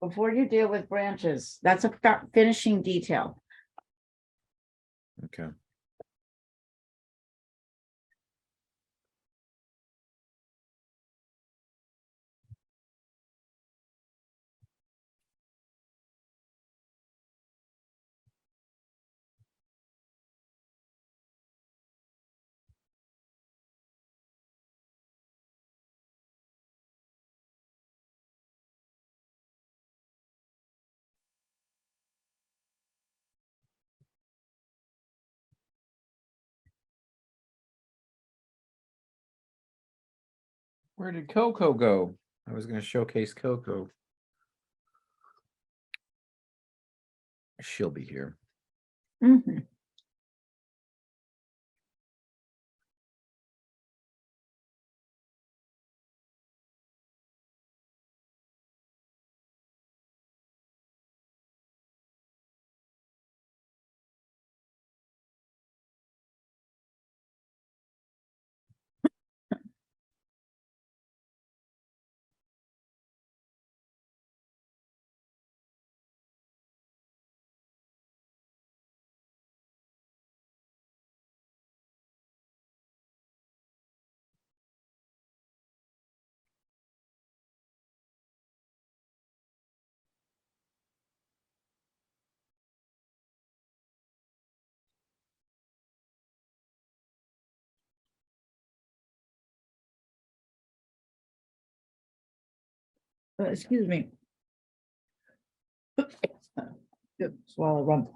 Before you deal with branches. That's a finishing detail. Okay. Where did Coco go? I was gonna showcase Coco. She'll be here. Mhm. Excuse me. Swallow rum.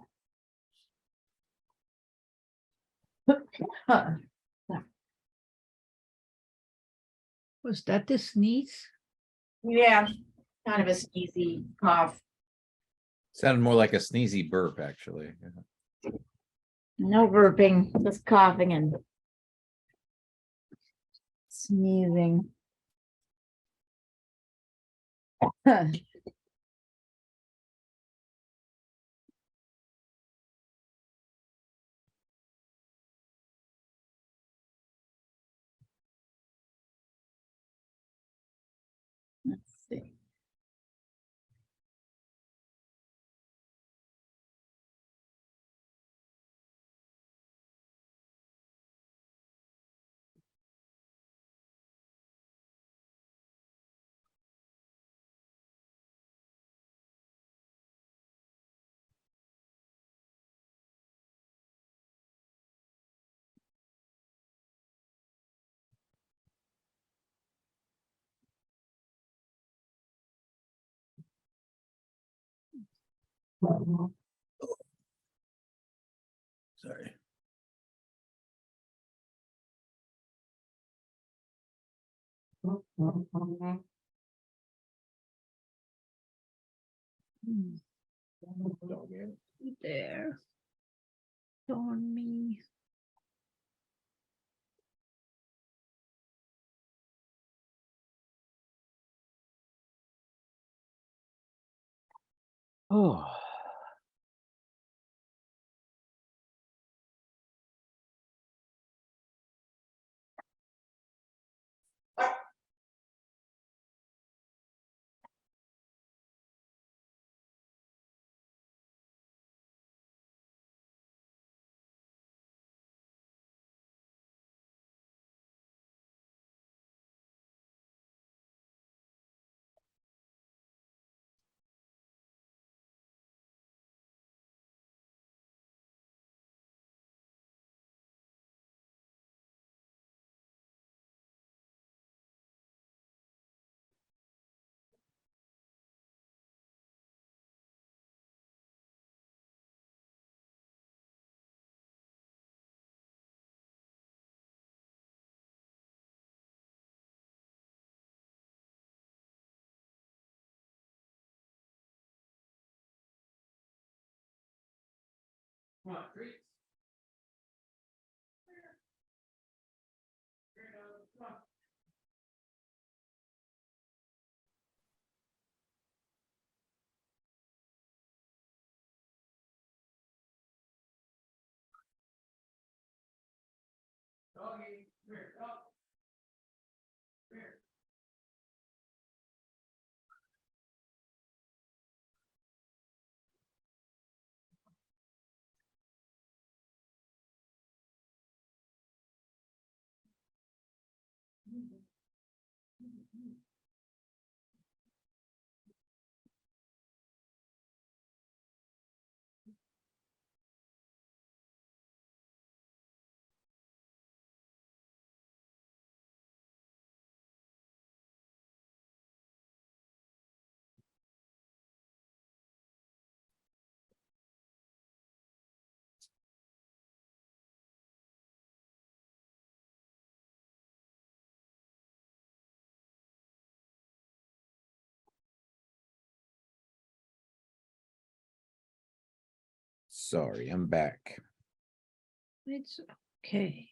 Was that the sneeze? Yeah, kind of a sneezy cough. Sounded more like a sneezy burp, actually. No burping, just coughing and sneezing. Let's see. Sorry. Hmm, there. On me. Oh. Sorry, I'm back. It's okay.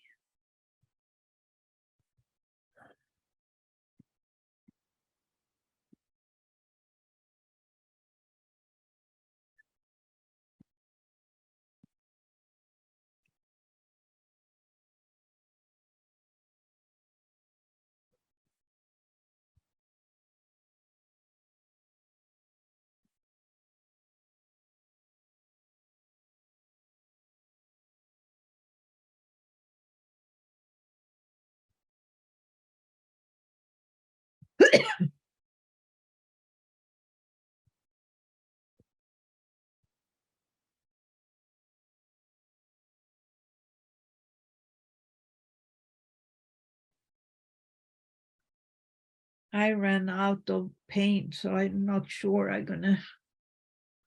I ran out of paint, so I'm not sure I'm gonna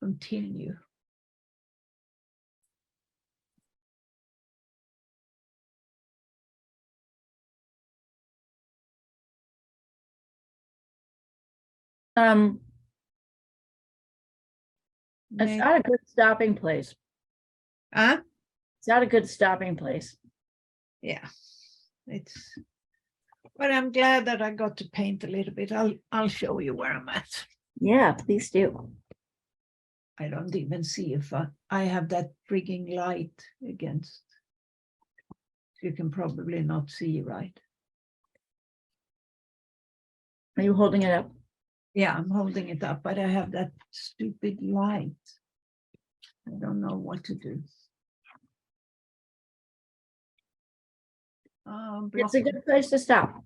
continue. It's Maybe- not a good stopping place. Huh? It's not a good stopping place. Yeah, it's, but I'm glad that I got to paint a little bit. I'll show you where I'm at. Yeah, please do. I don't even see if I have that frigging light against. You can probably not see, right? Are you holding it up? Yeah, I'm holding it up, but I have that stupid light. I don't know what to do. It's a good place to stop.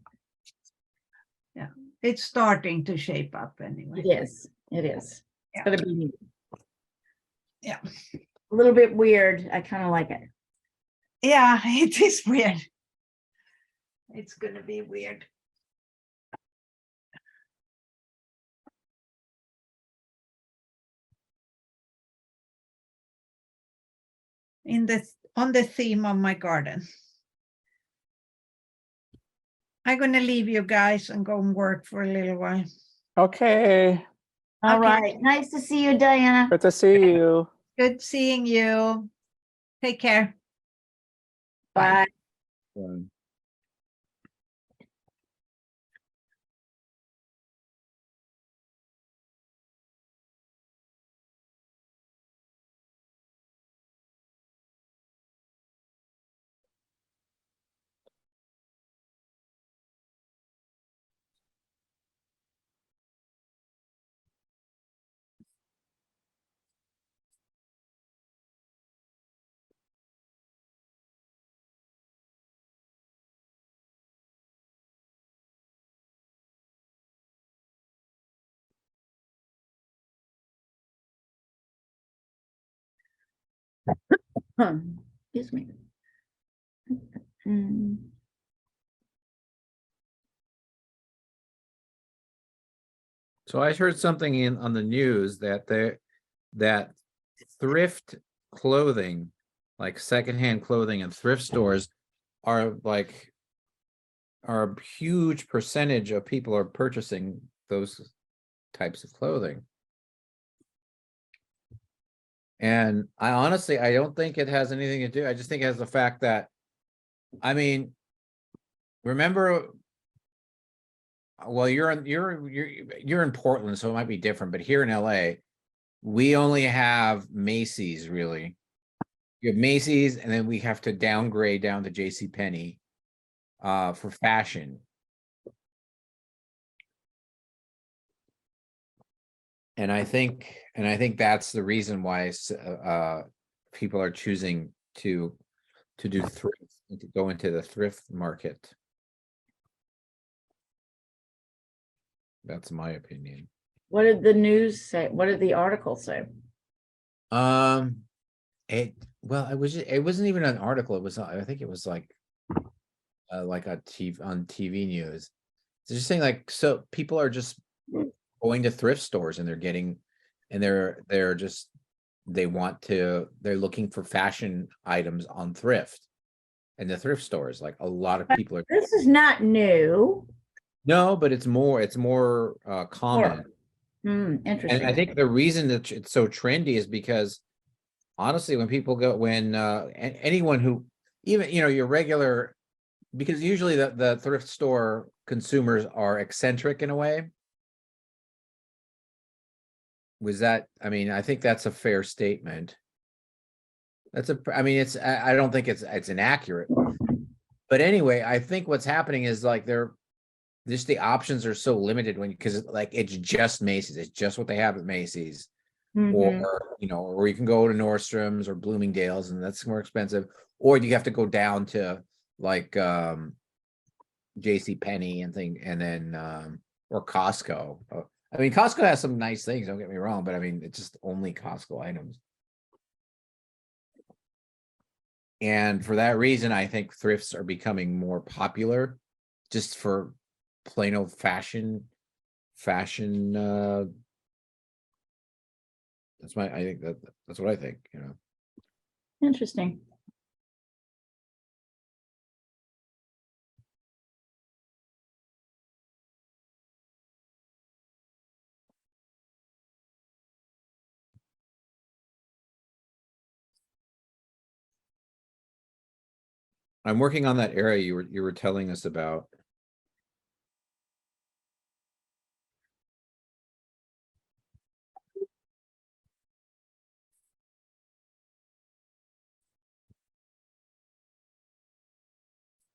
It's starting to shape up anyway. It is. It is. Yeah. It's gonna be neat. Yeah. A little bit weird. I kind of like it. Yeah, it is weird. It's gonna be weird. On the theme of my garden. I'm gonna leave you guys and go and work for a little while. Okay, All Okay. right. Nice to see you, Diana. good to see you. Good seeing you. Take care. Bye. Bye. Excuse me. So I heard something on the news that thrift clothing, like secondhand clothing and thrift stores are a huge percentage of people are purchasing those types of clothing. And I honestly, I don't think it has anything to do. I just think it has the fact that, I mean, remember, well, you're in Portland, so it might be different, but here in LA, we only have Macy's really. You have Macy's, and then we have to downgrade down to JCPenney for fashion. And I think that's the reason why people are choosing to do thrift, to go into the thrift market. That's my opinion. What did the news say? What did the article say? It wasn't even an article. It was, I think it was like a TV on TV news. It's just saying like, so people are just going to thrift stores and they're getting, and they're looking for fashion items on thrift. And the thrift stores, like a lot of people are. This is not new. No, but it's more common. And I Interesting. think the reason that it's so trendy is because honestly, when people go, anyone who, even, your regular, because usually the thrift store consumers are eccentric in a way. I mean, I think that's a fair statement. I don't think it's inaccurate. But anyway, I think what's happening is like the options are so limited because like it's just Macy's. It's just what they have at Macy's. Mhm. Or you can go to Nordstrom's or Bloomingdale's, and that's more expensive. Or you have to go down to like JCPenney and then or Costco. I mean, Costco has some nice things, don't get me wrong, but I mean, it's just only Costco items. And for that reason, I think thrifts are becoming more popular just for plain old fashion. That's what I think, Interesting. I'm working on that area you were telling us about.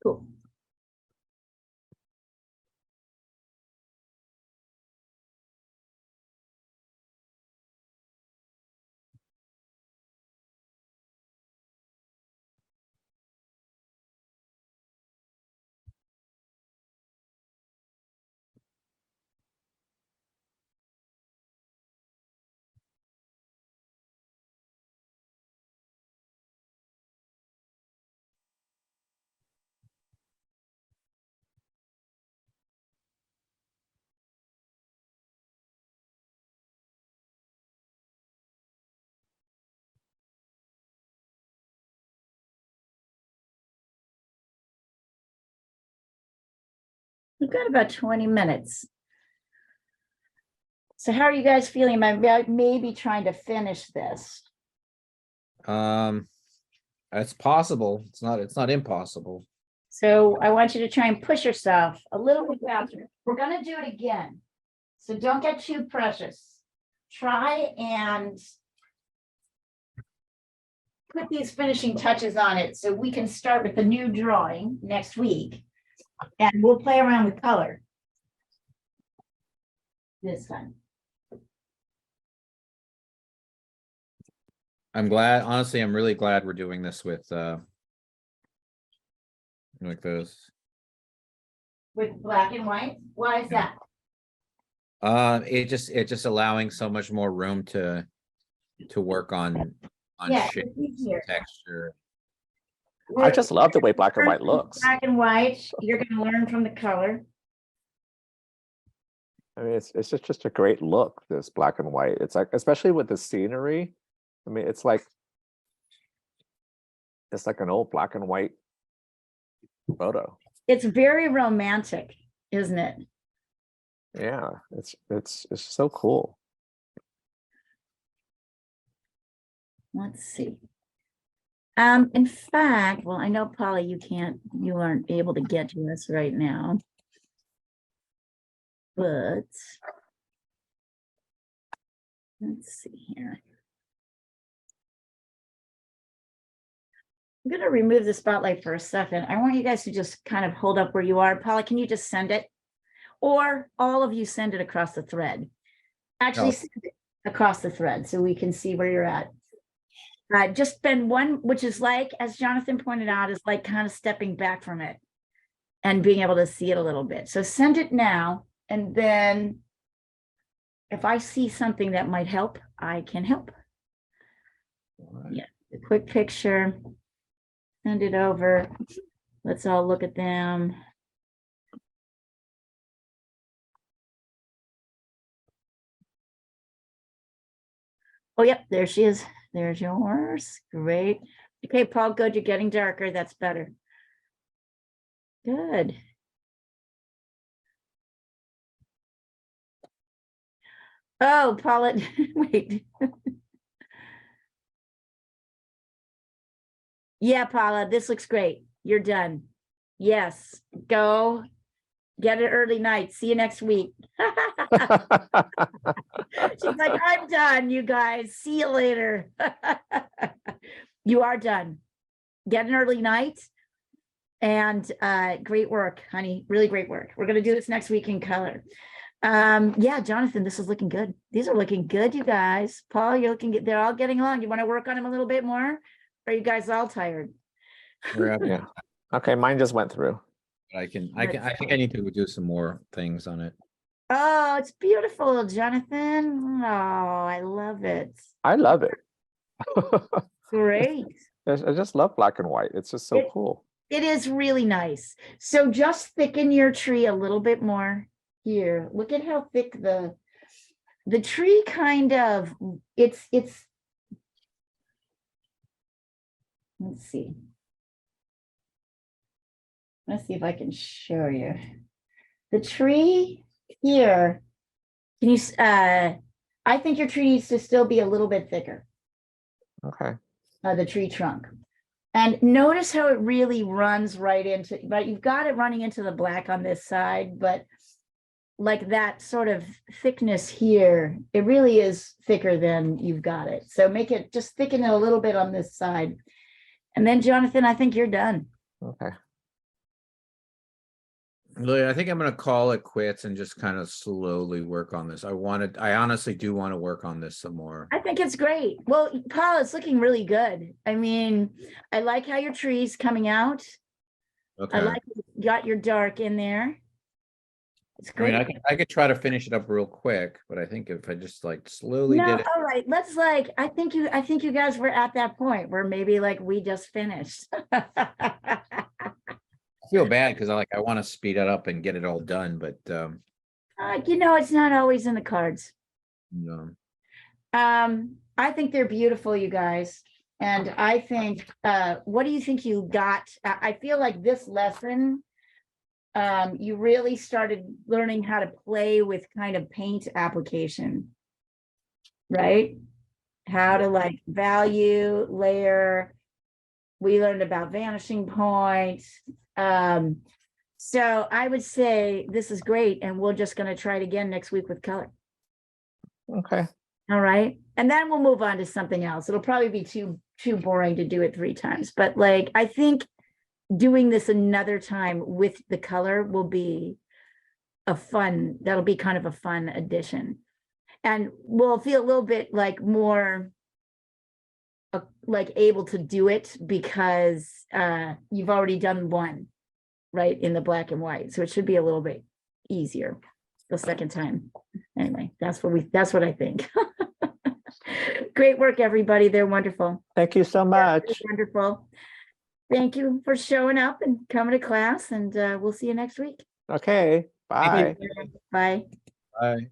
Cool. We've got about 20 minutes. So how are you guys feeling about maybe trying to finish this? It's possible. It's not impossible. So I want you to try and push yourself a little bit faster. We're going to do it again. So don't get too precious. Try and put these finishing touches on it so we can start with the new drawing next week. And we'll play around with color this time. Honestly, I'm really glad we're doing this with like those. With black and white? Why is that? It's just allowing so much more room to work on Yeah, shape, it's easier. texture. I just love the way black and white looks. Black and white, you're going to learn from the color. I mean, it's just a great look, this black and white. It's like, especially with the scenery. I mean, it's like an old black and white photo. It's very romantic, isn't it? Yeah, it's so cool. let's see. In fact, well, I know Paula, you aren't able to get to us right now. But let's see here. I'm gonna remove the spotlight for a second. I want you guys to just kind of hold up where you are. Paula, can you just send it? Or all of you send it across the thread. Actually, No. send it across the thread so we can see where you're at. Just spend one, which is like, as Jonathan pointed out, is like kind of stepping back from it and being able to see it a little bit. So send it now, and then if I see something that might help, I can help. Yeah, a quick picture. Send it over. Let's all look at them. Oh, yep, there she is. There's yours. Great. Okay, Paul, good. You're getting darker. That's better. Good. Oh, Paula, wait. Yeah, Paula, this looks great. You're done. Yes, go get an early night. See you next week. She's like, I'm done, you guys. See you later. You are done. Get an early night. And great work, honey. Really great work. We're gonna do this next week in color. Yeah, Jonathan, this is looking good. These are looking good, you guys. Paul, you're looking good. They're all getting along. You want to work on them a little bit more? Or are you guys all tired? Yeah. Okay, mine just went through. I think I need to do some more things on it. Oh, it's beautiful, Jonathan. Oh, I love it. I love it. Great. I just love black and white. It's just so cool. It is really nice. So just thicken your tree a little bit more here. Look at how thick the tree kind of, it's, let's see. Let's see if I can show you. The tree here, can you, I think your tree needs to still be a little bit thicker. Okay. The tree trunk. And notice how it really runs right into, right? You've got it running into the black on this side, but like that sort of thickness here, it really is thicker than you've got it. So make it, just thicken it a little bit on this side. And then Jonathan, I think you're done. Okay. Lily, I think I'm gonna call it quits and just kind of slowly work on this. I honestly do want to work on this some more. I think it's great. Well, Paul, it's looking really good. I mean, I like how your tree's coming out. Okay. I like you got your dark in there. It's I mean, great. I could try to finish it up real quick, but I think if I just like slowly No, did it. all right. Let's like, I think you guys were at that point where maybe like we just finished. I feel bad because I want to speed it up and get it all done, but You know, it's not always in the cards. no. I think they're beautiful, you guys. And I think, what do you think you got? I feel like this lesson, you really started learning how to play with kind of paint application, right? How to like value, layer. We learned about vanishing points. So I would say this is great, and we're just going to try it again next week with color. Okay. All right. And then we'll move on to something else. It'll probably be too boring to do it 3 times. But like, I think doing this another time with the color will be that'll be kind of a fun addition. And we'll feel a little bit like more like able to do it because you've already done one, right, in the black and white. So it should be a little bit easier the second time. Anyway, that's what I think. Great work, everybody. They're wonderful. Thank you so much. They're wonderful. Thank you for showing up and coming to class, and we'll see you next week. Okay. Bye. Bye. Bye.